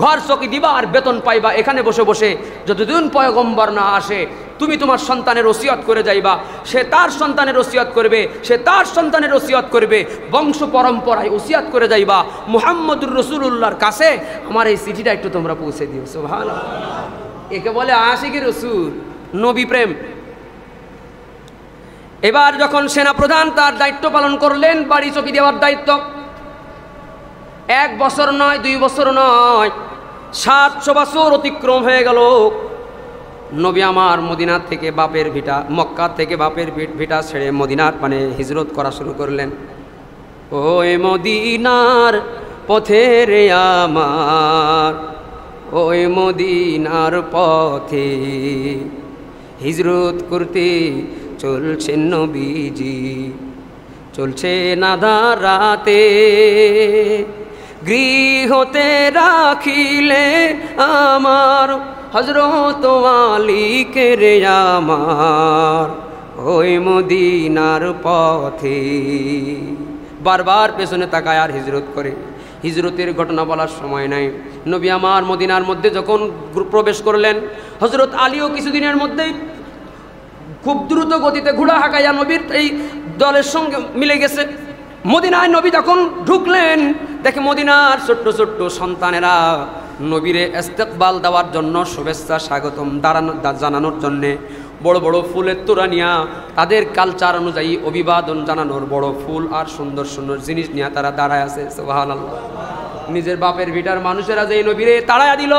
ঘর চকি দিবা আর বেতন পাইবা এখানে বসে বসে। যতদিন পয়গম্বর না আসে তুমি তোমার সন্তানের ওসিয়ত করে যাইবা, সে তার সন্তানের ওসিয়ত করবে, সে তার সন্তানের ওসিয়ত করবে, বংশ পরম্পরায় ওসিয়ত করে যাইবা মুহাম্মদুর রাসূলুল্লাহর কাছে আমার এই চিঠিটা একটু তোমরা পৌঁছে দিও। সুবহানাল্লাহ। একে বলে আশিকি রাসূল, নবী প্রেম। এবার যখন সেনাপ্রধান তার দায়িত্ব পালন করলেন, বাড়ি চকি দেওয়ার দায়িত্ব, 1 বছর নয় 2 বছর নয় 700 বছর অতিক্রম হয়ে গেল। নবী আমার মদিনার থেকে বাপের ভিটা, মক্কা থেকে বাপের ভিটা ছেড়ে মদিনার মানে হিজরত করা শুরু করলেন। ওই মদিনার পথে রে আমার, ওই মদিনার পথে হিজরত করতে চলছেন নবীজি, চলছে নাদার রাতে। গৃহতে রাখিলে আমার হযরত আলীকে রে আমার, ওই মদিনার পথে। বারবার পেছনে তাকায় আর হিজরত করে। হিজরতের ঘটনা বলার সময় নাই। নবী আমার মদিনার মধ্যে যখন প্রবেশ করলেন, হযরত আলীও কিছুদিনের মধ্যেই খুব দ্রুত গতিতে ঘোড়া হাঁকাইয়া নবীর এই দলের সঙ্গে মিলে গেছে। মদিনায় নবী যখন ঢুকলেন, দেখে মদিনার ছোট্ট ছোট্ট সন্তানেরা নবীরে ইস্তেকবাল দেওয়ার জন্য, শুভেচ্ছা স্বাগতম জানানোর জন্যে বড় বড় ফুলের তোড়া নিয়া, তাদের কালচার অনুযায়ী অভিবাদন জানানোর বড় ফুল আর সুন্দর সুন্দর জিনিস নিয়ে তারা দাঁড়ায় আছে। সুবহানাল্লাহ। নিজের বাপের ভিটার মানুষেরা যে নবীরে তাড়ায়া দিল,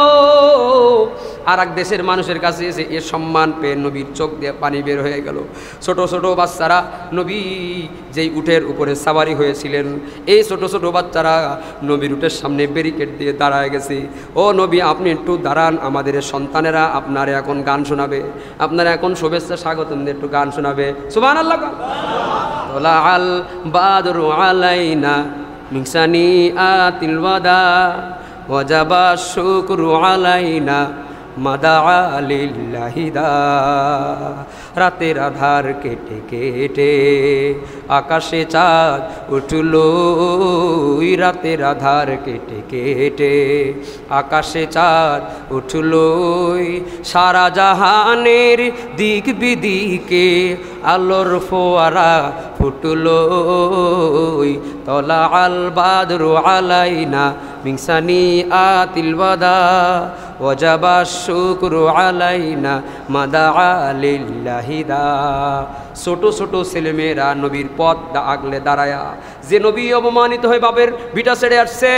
আর এক দেশের মানুষের কাছে এসে এ সম্মান পেয়ে নবীর চোখ দিয়ে পানি বের হয়ে গেল। ছোট ছোট বাচ্চারা, নবী যেই উটের উপরে সাবারি হয়েছিলেন, এই ছোট ছোট বাচ্চারা নবীর উটের সামনে ব্যারিকেড দিয়ে দাঁড়ায় গেছে। ও নবী, আপনি একটু দাঁড়ান, আমাদের সন্তানেরা আপনারা এখন গান শোনাবে, আপনারা এখন শুভেচ্ছা স্বাগতম দিয়ে একটু গান শোনাবে। সুবহানাল্লাহ। তোলা আল বাদরু আলাইনা মিন সানিআতিল ওয়াদা ওয়াজাবা শুকরু আলাইনা মাদা লিল্লাহিদা। রাতের আধার কেটে কেটে আকাশে চাঁদ উঠলো, রাতের আধার কেটে কেটে আকাশে চাঁদ উঠলো। সারা জাহানের দিক বিদিকে আলোর ফোয়ারা ফুটলো। তলা আল বাদরু আলাইনা মিন সানিআতিল ওয়াদা ওয়াজাবা শুকরু আলাইনা মাদা লিল্লাহিদা। ছোট ছোট ছেলেমেয়েরা নবীর পথ আগলে দাঁড়ায়া, যে নবী অপমানিত হয়ে বাপের ভিটা ছেড়ে আসছে,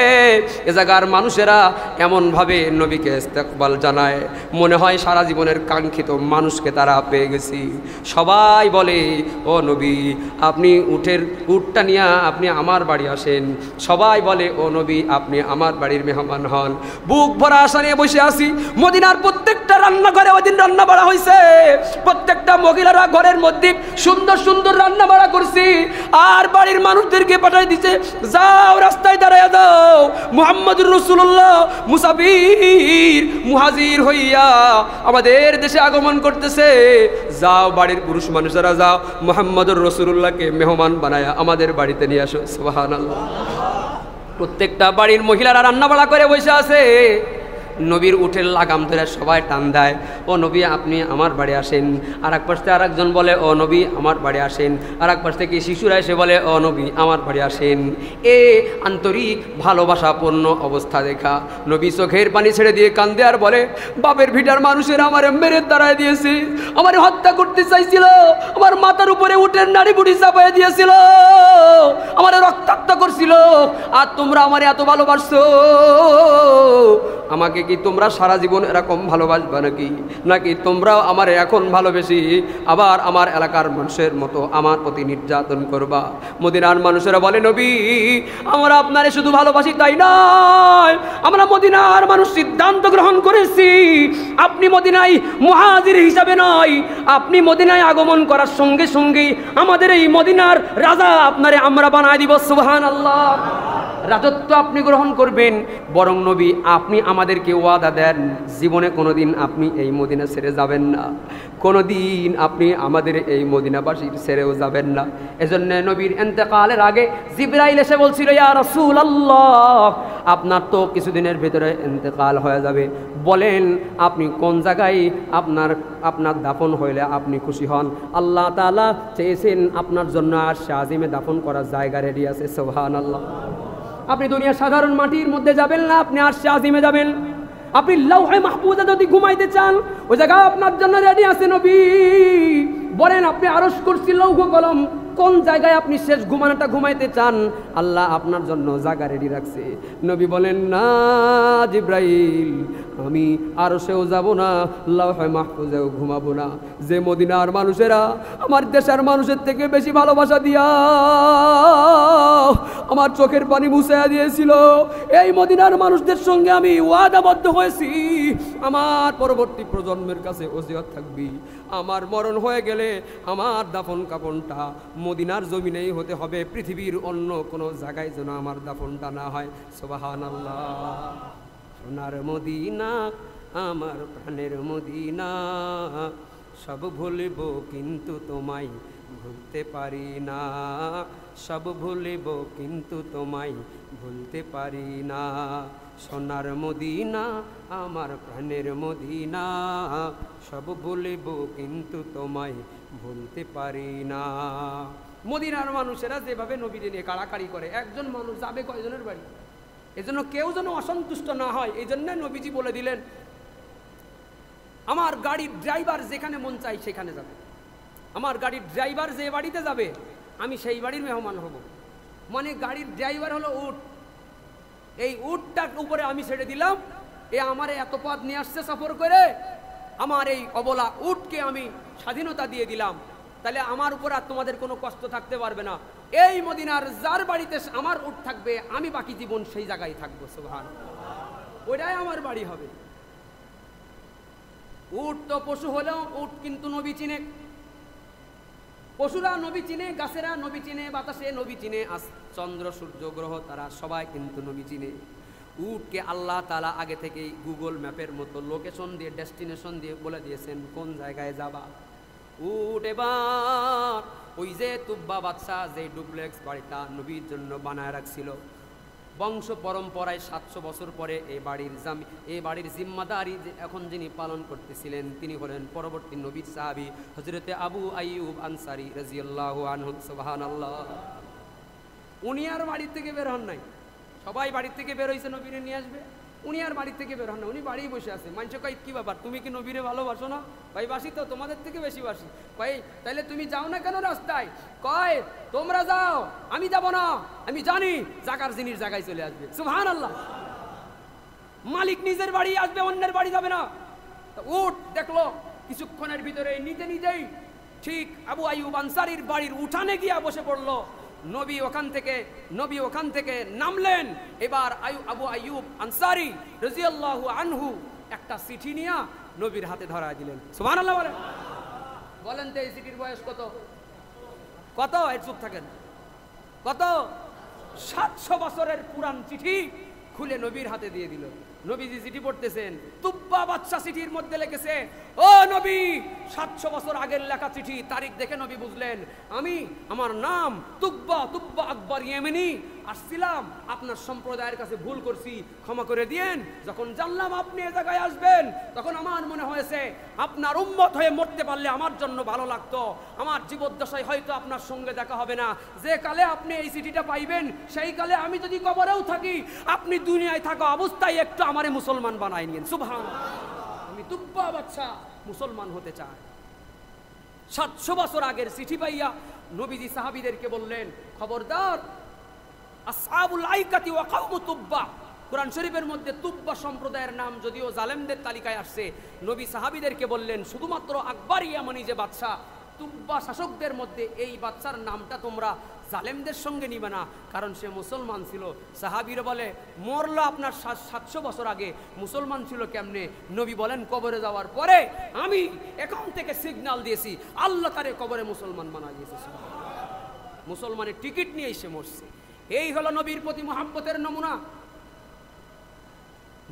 এ জায়গার মানুষেরা এমনভাবে নবীকে ইস্তেকবাল জানায়, মনে হয় সারা জীবনের কাঙ্ক্ষিত মানুষকে তারা পেয়ে গেছি। সবাই বলে, ও নবী আপনি উটটা নিয়ে আপনি আমার বাড়ি আসেন। সবাই বলে, ও নবী আপনি আমার বাড়ির মেহমান হন। বুক ভরা আশা নিয়ে বসে আছি। মদিনার প্রত্যেকটা রান্নাঘরে ওই দিন রান্না বাড়া হয়েছে, প্রত্যেকটা মহিলারা ঘরের মধ্যে সুন্দর সুন্দর রান্না বাড়া করছি, আর বাড়ির মানুষদেরকে পাঠাই দিছে, যাও রাস্তায় দাঁড়ায় দাও, মুহাম্মদুর রাসূলুল্লাহ মুসাফির মুহাজির হইয়া আমাদের দেশে আগমন করতেছে। যাও বাড়ির পুরুষ মানুষেরা যাও, মুহাম্মদুর রাসূলুল্লাহকে মেহমান বানায়া আমাদের বাড়িতে নিয়ে আসো। সুবহানাল্লাহ। প্রত্যেকটা বাড়ির মহিলারা রান্না বাড়া করে বসে আছে। নবীর উঠের লাগাম ধরে সবাই টান দেয়, ও নবী আপনি আমার বাড়ি আসেন। আর এক পাশ থেকে আরেকজন বলে, ও নবী আমার বাড়ি আসেন। আর এক পাশ থেকে শিশুরা এসে বলে, ও নবী আমার বাড়ি আসেন। এ আন্তরিক ভালোবাসাপূর্ণ অবস্থা দেখা নবী চোখের পানি ছেড়ে দিয়ে কান্দে আর বলে, বাপের ভিটার মানুষের আমার মেরে দাঁড়ায় দিয়েছে, আমার হত্যা করতে চাইছিল, আমার মাথার উপরে উঠের নাড়ি বুড়ি চাপাই দিয়েছিল, আমার রক্তাক্ত করছিল, আর তোমরা আমার এত ভালোবাসছো, আমাকে কি তোমরা সারা জীবন এরকম ভালোবাসবা নাকি তোমরাও আমার এখন ভালোবেসি আবার আমার এলাকার মানুষের মতো আমার প্রতি নির্যাতন করবা? মদিনার মানুষেরা বলে, নবী আমরা আপনারে শুধু ভালোবাসি তাই নয়, আমরা মদিনার মানুষ সিদ্ধান্ত গ্রহণ করেছি আপনি মদিনায় মুহাজির হিসাবে নয়, আপনি মদিনায় আগমন করার সঙ্গে সঙ্গে আমাদের এই মদিনার রাজা আপনারে আমরা বানায় দিব। সুবহানাল্লাহ। রাজত্ব আপনি গ্রহণ করবেন, বরং নবী আপনি আমাদেরকে ওয়াদা দেন জীবনে কোনোদিন আপনি এই মদিনা ছেড়ে যাবেন না, কোনোদিন আপনি আমাদের এই মদিনাবাসীর ছেড়েও যাবেন না। এজন্য নবীর ইন্তেকালের আগে জিবরাইল এসে বলছিল, ইয়া রাসূলুল্লাহ আপনার তো কিছুদিনের ভিতরে ইন্তেকাল হয়ে যাবে, বলেন আপনি কোন জায়গায় আপনার দাফন হইলে আপনি খুশি হন? আল্লাহ তাআলা চেয়েছেন আপনার জন্য আরশে আজিমে দাফন করার জায়গা রেডি আছে। সুবহানাল্লাহ। আপনি দুনিয়ার সাধারণ মাটির মধ্যে যাবেন না, আপনি আরশে আজিমে যাবেন। আপনি লাউহে মাহফুজে যদি ঘুমাইতে চান, ওই জায়গা আপনার জন্য রেডি আছে। নবী বলেন আপনি আরশ কুরসি লৌহ কলম কোন জায়গায় আপনি শেষ ঘুমানোটা ঘুমাইতে চান, আল্লাহ আপনার জন্য জায়গা রেডি রাখছে। নবী বলেন, না জিব্রাইল আমি আরশেও যাব না, লাউহে মাহফুজেও ঘুমাবো না। যে মদিনার মানুষেরা আমার দেশের মানুষের থেকে বেশি ভালোবাসা দিয়া আমার চোখের পানি মুছাইয়া দিয়েছিল, এই মদিনার মানুষদের সঙ্গে আমি ওয়াদাবদ্ধ হয়েছি, আমার পরবর্তী প্রজন্মের কাছে ওসিয়ত থাকবি, আমার মরণ হয়ে গেলে আমার দাফন কাফনটা মদিনার জমিনেই হতে হবে, পৃথিবীর অন্য কোনো জায়গায় যেন আমার দাফনটা না হয়। সুবহানাল্লাহ। সোনার মদিনা আমার প্রাণের মদিনা, সব ভুলিব কিন্তু তোমায় ভুলতে পারি না, সব ভুলিব কিন্তু তোমায় ভুলতে পারি না। সোনার মদিনা আমার প্রাণের মদিনা, সব ভুলিব কিন্তু তোমায় ভুলতে পারি না। মদিনার মানুষেরা যেভাবে নবীকে নিয়ে কাড়াকাড়ি করে, একজন মানুষ যাবে কয়জনের বাড়ি? এজন্য কেউ যেন অসন্তুষ্ট না হয়, এই জন্য নবীজি বলে দিলেন, আমার গাড়ির ড্রাইভার যেখানে মন চাই সেখানে যাবে, আমার গাড়ির ড্রাইভার যে বাড়িতে যাবে আমি সেই বাড়ির মেহমান হব। মানে গাড়ির ড্রাইভার হলো উট, এই উটটার উপরে আমি ছেড়ে দিলাম, এ আমার এত পথ নিয়ে আসছে সফর করে, আমার এই অবলা উটকে আমি স্বাধীনতা দিয়ে দিলাম, তাহলে আমার উপর আর তোমাদের কোনো কষ্ট থাকতে পারবে না। এই মদিনার যার বাড়িতে আমার উট থাকবে আমি বাকি জীবন সেই জায়গায় থাকবো। সুবহানাল্লাহ। ওইটাই আমার বাড়ি হবে। উট তো পশু হলেও উট কিন্তু নবী চিনে, পশুরা নবী চিনে, গাছেরা নবী চিনে, বাতাসে নবী চিনে, চন্দ্র সূর্য গ্রহ তারা সবাই কিন্তু নবী চিনে। উটকে আল্লাহ তাআলা আগে থেকেই গুগল ম্যাপের মতো লোকেশন দিয়ে ডেস্টিনেশন দিয়ে বলে দিয়েছেন কোন জায়গায় যাবা। উট এবার ওই যে তুব্বা বাদশাহ যে ডুপ্লেক্স বাড়িটা নবীর জন্য বানায় রাখছিল, বংশ পরম্পরায় 700 বছর পরে এই বাড়ির জিম্মাদারি এখন যিনি পালন করতেছিলেন তিনি হলেন পরবর্তী নবীর সাহাবী হযরতে আবু আইয়ুব আনসারী রাদিয়াল্লাহু আনহু। সুবহানাল্লাহ। উনি আর বাড়ি থেকে বের হন নাই, সবাই বাড়ি থেকে বের হয়েছে নবীরে নিয়ে আসবে। উনি আর বাড়ি থেকে বের হন না, উনি বাড়িই বসে আছে। মানুষ কয় কি ব্যাপার, তুমি কি নবীরে ভালোবাসো না? ভাই বাসি তো, তোমাদের থেকে বেশি বাসি। ভাই তাইলে তুমি যাও না কেন রাস্তায়? কয় তোমরা যাও, আমি যাব না, আমি জানি জাকার জিনিস জায়গায় চলে আসবে। সুবহানাল্লাহ। মালিক নিজের বাড়ি আসবে, অন্যের বাড়ি যাবে না। উঠ দেখলো কিছুক্ষণের ভিতরে নিতে নিতেই ঠিক আবু আইয়ুব আনসারীর বাড়ির উঠানে গিয়া বসে পড়লো। নবী ওখান থেকে নামলেন। এবার আবু আইয়ুব আনসারী রাদিয়াল্লাহু আনহু একটা চিঠি নিয়ে নবীর হাতে ধরায় দিলেন। সুবহানাল্লাহ বলেন। বলেন তো এই চিঠির বয়স কত? কত? এর চুপ থাকেন। কত? 700 বছরের পুরান চিঠি খুলে নবীর হাতে দিয়ে দিল। নবীজি চিঠি পড়তেছেন, তুব্বা বাদশা চিঠির মধ্যে লিখেছে, ও নবী 700 বছর আগের লেখা চিঠি। তারিখ দেখে নবী বুঝলেন আমার নাম তুব্বা আকবর ইয়েমেনি। আসছিলাম আপনার সম্প্রদায়ের কাছে ভুল করছি, ক্ষমা করে দিয়েন। যখন জানলাম আপনি এ জায়গায় আসবেন তখন আমার মনে হয়েছে আপনার উম্মত হয়ে মরতে পারলে আমার জন্য ভালো লাগতো। আমার জীবদ্দশায় হয়তো আপনার সঙ্গে দেখা হবে না। যে কালে আপনি এই চিঠিটা পাইবেন সেই কালে আমি যদি কবরেও থাকি, আপনি দুনিয়ায় থাকা অবস্থায় একটু আমারে মুসলমান বানাই নিন। সুবহানাল্লাহ। আমি তুব্বা বাদশা মুসলমান হতে চাই। 700 বছর আগের চিঠি পাইয়া নবীজি সাহাবীদেরকে বললেন, খবরদার আসহাবুল আইকাতি ওয়া কওমু তুব্বা। কোরআন শরীফের মধ্যে তুব্বা সম্প্রদায়ের নাম যদিও জালেমদের তালিকায় আসছে, নবী সাহাবীদেরকে বললেন শুধুমাত্র আকবর ইয়ামানি যে বাদশা, তুব্বা শাসকদের মধ্যে এই বাদশার নামটা তোমরা জালেমদের সঙ্গে নিবে না, কারণ সে মুসলমান ছিল। সাহাবীরা বলে মরলো আপনার 700 বছর আগে, মুসলমান ছিল কেমনে? নবী বলেন কবরে যাওয়ার পরে আমি এখন থেকে সিগন্যাল দিয়েছি, আল্লাহ তারে কবরে মুসলমান বানা দিয়েছে। মুসলমানের টিকিট নিয়ে এসে মরছে। এই হলো নবীর প্রতি মুহাব্বতের নমুনা।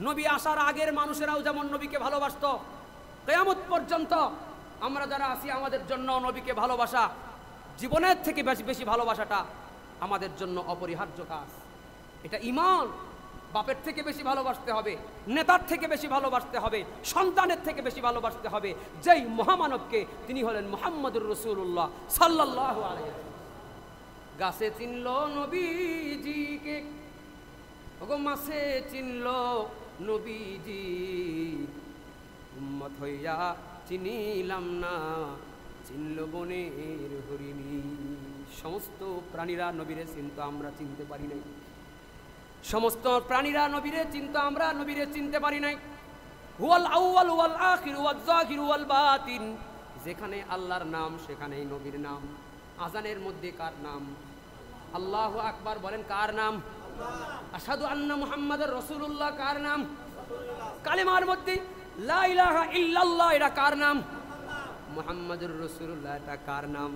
নবী আসার আগের মানুষেরাও যেমন নবীকে ভালোবাসতো, কিয়ামত পর্যন্ত আমরা যারা আছি আমাদের জন্য নবীকে ভালোবাসা, জীবনের থেকে বেশি বেশি ভালোবাসাটা আমাদের জন্য অপরিহার্য কাজ। এটা ঈমান। বাপের থেকে বেশি ভালোবাসতে হবে, নেতার থেকে বেশি ভালোবাসতে হবে, সন্তানের থেকে বেশি ভালোবাসতে হবে যেই মহামানবকে, তিনি হলেন মুহাম্মদুর রাসূলুল্লাহ সাল্লাল্লাহু আলাইহি ওয়াসাল্লাম। গাছে চিনলো নবীজিকে, ওগো মাছে চিনলো নবীজি, উম্মত হইয়া চিনিলাম না, চিনল বনের হরিণী। সমস্ত প্রাণীরা নবীরে চিনত, আমরা চিনতে পারি নাই। সমস্ত প্রাণীরা নবীরে চিনত, আমরা নবীরে চিনতে পারি নাই। হুয়াল আউয়াল ওয়াল আখির ওয়াল যাহির ওয়াল বাতিন। যেখানে আল্লাহর নাম সেখানেই নবীর নাম। আজানের মধ্যে কার নাম? আল্লাহু আকবার বলেন, কার নাম? আশহাদু আন্না মুহাম্মাদুর রাসূলুল্লাহ কার নাম? কালেমার মধ্যে লা ইলাহা ইল্লাল্লাহ এটা কার নাম? মুহাম্মাদুর রাসূলুল্লাহ এটা কার নাম?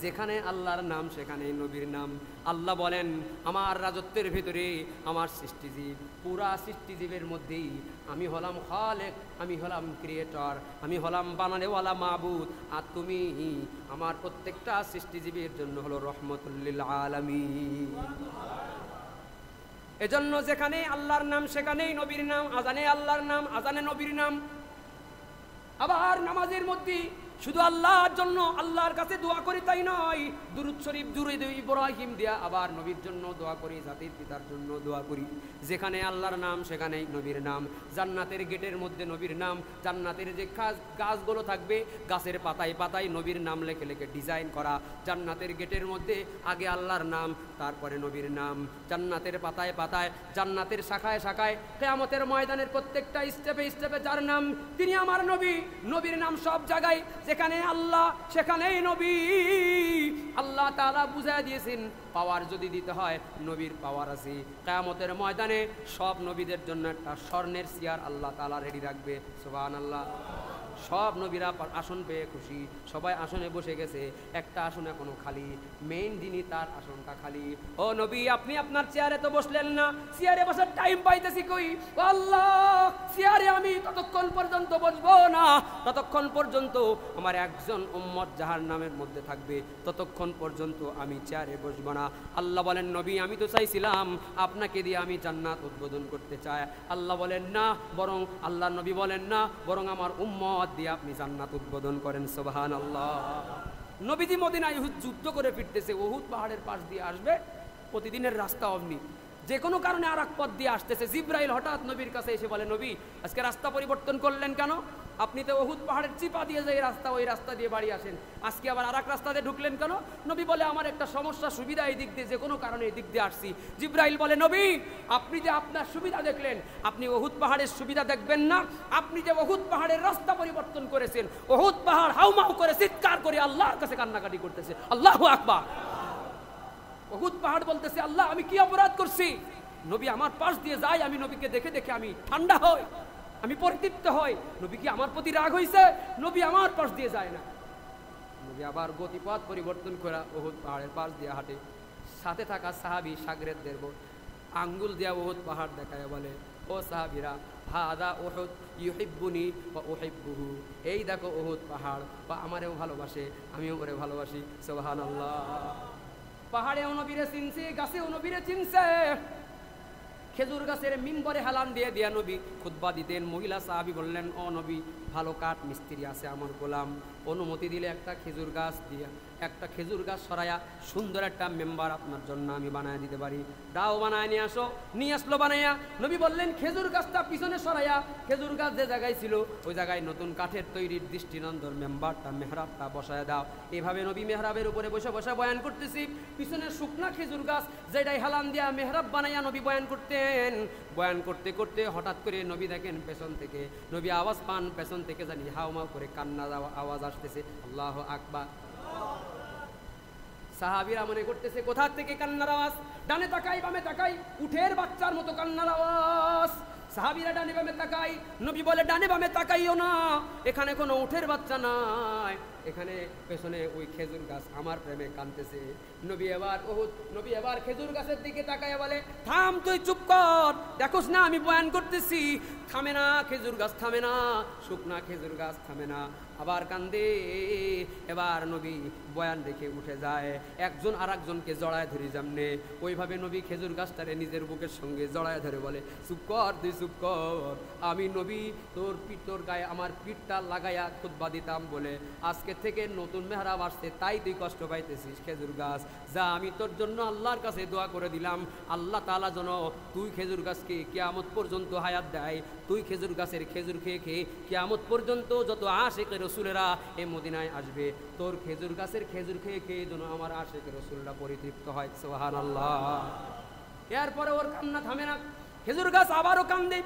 যেখানে আল্লাহর নাম সেখানেই নবীর নাম। আল্লাহ বলেন আমার রাজত্বের ভিতরে আমার সৃষ্টিজীব, পুরা সৃষ্টিজীবের মধ্যেই আমি হলাম খালেক, আমি হলাম ক্রিয়েটর, আমি হলাম বানানেওয়ালা মাবুদ, আর তুমি আমার প্রত্যেকটা সৃষ্টিজীবীর জন্য হলো রহমতুল লিল আলামিন। এজন্য যেখানে আল্লাহর নাম সেখানেই নবীর নাম। আজানে আল্লাহর নাম, আজানে নবীর নাম। আবার নামাজের মধ্যে শুধু আল্লাহর জন্য আল্লাহর কাছে দোয়া করি তাই নয়, দুরূদ শরীফ দুরূদ ইব্রাহিম দিয়া আবার নবীর জন্য দোয়া করি, জাতির পিতার জন্য দোয়া করি। যেখানে আল্লাহর নাম সেখানেই নবীর নাম। জান্নাতের গেটের মধ্যে নবীর নাম। জান্নাতের যে গাছগুলো থাকবে গাছের পাতায় পাতায় নবীর নাম লেখে লেখে ডিজাইন করা। জান্নাতের গেটের মধ্যে আগে আল্লাহর নাম, তারপরে নবীর নাম। জান্নাতের পাতায় পাতায়, জান্নাতের শাখায় শাখায়, কিয়ামতের ময়দানের প্রত্যেকটা স্টেপে স্টেপে যার নাম তিনি আমার নবী। নবীর নাম সব জায়গায়, যেখানে আল্লাহ সেখানেই নবী। আল্লাহ তাআলা বুঝায় দিয়েছেন পাওয়ার যদি দিতে হয় নবীর পাওয়ার আছে। কিয়ামতের ময়দানে সব নবীদের জন্য একটা স্বর্ণের চেয়ার আল্লাহ তাআলা রেডি রাখবে। সুবহানাল্লাহ। সব নবীরা আসন পেয়ে খুশি, সবাই আসনে বসে গেছে, একটা আসন এখনো খালি, মেইন যিনি তার আসনটা খালি। ও নবী আপনি আপনার চেয়ারে তো বসলেন না, চেয়ারে বসার টাইম পাইতেছি কই? আল্লাহ চেয়ারে আমি ততক্ষণ পর্যন্ত বসবো না ততক্ষণ পর্যন্ত আমার একজন উম্মত জাহান্নামের মধ্যে থাকবে, ততক্ষণ পর্যন্ত আমি চেয়ারে বসবো না। আল্লাহ বলেন নবী আমি তো চাইছিলাম আপনাকে দিয়ে আমি জান্নাত উদ্বোধন করতে চাই। আল্লাহ বলেন না, বরং আল্লাহ নবী বলেন না, বরং আমার উম্মত দিয়ে আপনি জান্নাত উদ্বোধন করেন। সুবহানাল্লাহ। নবীজি মদিনায় যুদ্ধ করে ফিরতেছে, উহুদ পাহাড়ের পাশ দিয়ে আসবে, প্রতিদিনের রাস্তা অমনি। যে কোনো কারণে আর এক পথ দিয়ে আসতেছে। জিব্রাইল হঠাৎ নবীর কাছে এসে বলে, নবী আজকে রাস্তা পরিবর্তন করলেন কেন? আপনি তো উহুদ পাহাড়ের চিপা দিয়ে যে রাস্তা, ওই রাস্তা দিয়ে বাড়ি আসেন, আজকে আবার আর এক রাস্তা দিয়ে ঢুকলেন কেন? নবী বলে, আমার একটা সমস্যা, সুবিধা এই দিক দিয়ে, যে কোনো কারণে এই দিক দিয়ে আসছি। জিব্রাইল বলে, নবী আপনি যে আপনার সুবিধা দেখলেন, আপনি উহুদ পাহাড়ের সুবিধা দেখবেন না। আপনি যে উহুদ পাহাড়ের রাস্তা পরিবর্তন করেছেন, উহুদ পাহাড় হাউমাউ করে চিৎকার করে আল্লাহর কাছে কান্নাকাটি করতেছে। আল্লাহু আকবার। উহুদ পাহাড় বলতেছে, আল্লাহ আমি কি অপরাধ করছি? নবী আমার পাশ দিয়ে যায়, আমি নবীকে দেখে দেখে আমি ঠান্ডা হই, আমি পরিতৃপ্ত হই। নবী কি আমার প্রতি রাগ হয়েছে? নবী আমার পাশ দিয়ে যায় না। নবী আবার গতিপথ পরিবর্তন করে উহুদ পাহাড়ের পাশ দিয়ে হাঁটে। সাথে থাকা সাহাবী সাগরেদদের আঙ্গুল দিয়া উহুদ পাহাড় দেখায় বলে, ও সাহাবীরা, হাদা উহুদ ইউহিব্বুনি ওয়া উহিব্বুহু, এই দেখো উহুদ পাহাড়, বা আমারেও ভালোবাসে, আমিও ওরে ভালোবাসি। সুবহানাল্লাহ। পাহাড়েও নবীরে চিনছে, গাছেও নবীরে চিনছে। খেজুর গাছের মিম্বরে হেলান দিয়ে দিয়া নবী খুতবা দিতেন। মহিলা সাহাবী বললেন, ও নবী, ভালো কাঠ মিস্ত্রি আছে আমার গোলাম, অনুমতি দিলে একটা খেজুর গাছ দিয়া, একটা খেজুর গাছ সরাইয়া সুন্দর একটা মেম্বার আপনার জন্য আমি বানায় দিতে পারি, দাও বানায় নিয়ে আসো। নিয়ে আসলো বানাইয়া। নবী বললেন, খেজুর গাছটা পিছনে সরাইয়া, খেজুর গাছ যে জায়গায় ছিল ওই জায়গায় নতুন কাঠের তৈরির দৃষ্টিনন্দন মেম্বারটা, মেহরাবটা বসায় দাও। এভাবে নবী মেহরাবের উপরে বসে বসে বয়ান করতেছি। পিছনে শুকনা খেজুর গাছ যেটাই হেলান দিয়া মেহরাব বানাইয়া নবী বয়ান করতেন। বয়ান করতে করতে হঠাৎ করে নবী দেখেন পেছন থেকে, নবী আওয়াজ পান, পেছন থেকে জানি হাউমাউ করে কান্না আওয়াজ আসতেছে। আল্লাহু আকবার। সাহাবীরা মনে করতেছে কোথা থেকে কান্নার আওয়াজ। ডানে তাকাই বামে তাকাই, উঠের বাচ্চার মতো কান্নার আওয়াজ। সাহাবীরা ডানে বামে তাকাই, নবী বলে, ডানে বামে তাকাইও না, এখানে কোনো উঠের বাচ্চা নাই, এখানে পেছনে ওই খেজুর গাছ আমার প্রেমে কাঁদতেছে। নবী এবার খেজুর গাছের দিকে তাকায় বলে, থাম, তুই চুপ কর, দেখোস না আমি বয়ান করতেছি। থামে না, খেজুর গাছ থামে না, শুকনা খেজুর গাছ থামে না, আবার কান্দে। এবার নবী বয়ান রেখে উঠে যায়। একজন আর একজনকে জড়ায় ধরি যেমনে, ওইভাবে নবী খেজুর গাছটারে নিজের বুকের সঙ্গে জড়ায় ধরে বলে, চুপ কর, তুই চুপ কর, আমি নবী তোর গায়ে আমার পিঠটা লাগাইয়া খুতবা দিতাম বলে আজকে থেকে নতুন মেহরাব আসছে, তাই তুই কষ্ট পাইতেছিস। খেজুর গাছ যা, আমি তোর জন্য আল্লাহর কাছে দোয়া করে দিলাম, আল্লাহ তাআলা যেন তুই খেজুর গাছকে কিয়ামত পর্যন্ত হায়াত দেয়। তুই খেজুর গাছের খেজুর খেয়ে খেয়ে কিয়ামত পর্যন্ত যত আশিকে রসুলেরা এই মদিনায় আসবে, তোর খেজুর গাছের খেজুর খেয়ে খেয়ে যেন আমার আশিকে রসুলরা পরিতৃপ্ত হয়। সুবহানাল্লাহ। এরপরে ওর কান্না থামে না, খেজুর গাছ আবারও কান্দে।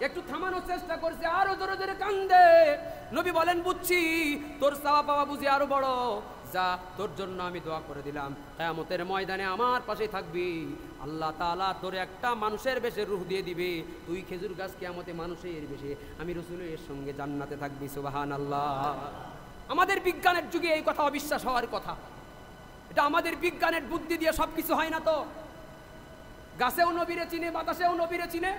একটু থামানোর চেষ্টা করছে, আরো জোরে জোরে কান্দে। নবী বলেন, বুঝছি তোর চাওয়া পাওয়া বুঝি আরো বড়, যা, তোর জন্য আমি দোয়া করে দিলাম, কিয়ামতের ময়দানে আমার পাশে থাকবি, আল্লাহ তাআলা তোর একটা মানুষের বেশে রূহ দিয়ে দিবে, তুই খেজুর গাছ কিয়ামতে মানুষের বেশে, আমি রাসূলের সঙ্গে জান্নাতে থাকবি। সুবহানাল্লাহ। আমাদের বিজ্ঞানের যুগে এই কথা অবিশ্বাস হওয়ার কথা। এটা আমাদের বিজ্ঞানের বুদ্ধি দিয়ে সবকিছু হয় না তো। গাছেও নবীরে চিনে, বাতাসেও নবীরে চিনে,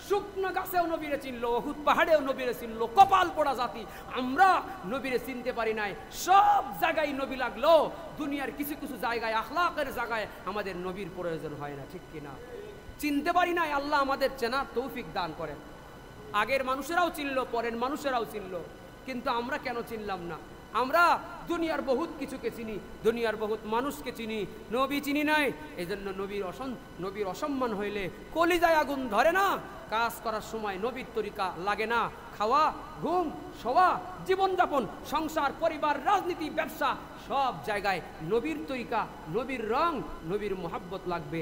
শুকনো গাছেও নবীরে চিনলো, উহুদ পাহাড়েও নবীরে চিনলো। কপাল পোড়া জাতি আমরা, নবীরে চিনতে পারি নাই। সব জায়গায় নবী লাগলো, দুনিয়ার কিছু কিছু জায়গায়, আখলাকের জায়গায় আমাদের নবীর প্রয়োজন হয় না, ঠিক কিনা? চিনতে পারি নাই, আল্লাহ আমাদের চেনার তৌফিক দান করেন। আগের মানুষেরাও চিনলো, পরের মানুষেরাও চিনলো, কিন্তু আমরা কেন চিনলাম না? আমরা দুনিয়ার বহুত কিছুকে চিনি, দুনিয়ার বহুত মানুষকে চিনি, নবী চিনি নাই। এই জন্য নবীর অসম্মান হইলে কলিজায় আগুন ধরে না। কাজ করার সময় নবীর তরিকা লাগে না। খাওয়া, ঘুম, শোয়া, জীবনযাপন, সংসার, পরিবার, রাজনীতি, ব্যবসা, সব জায়গায় নবীর তরিকা, নবীর রং, নবীর মোহাব্বত লাগবে।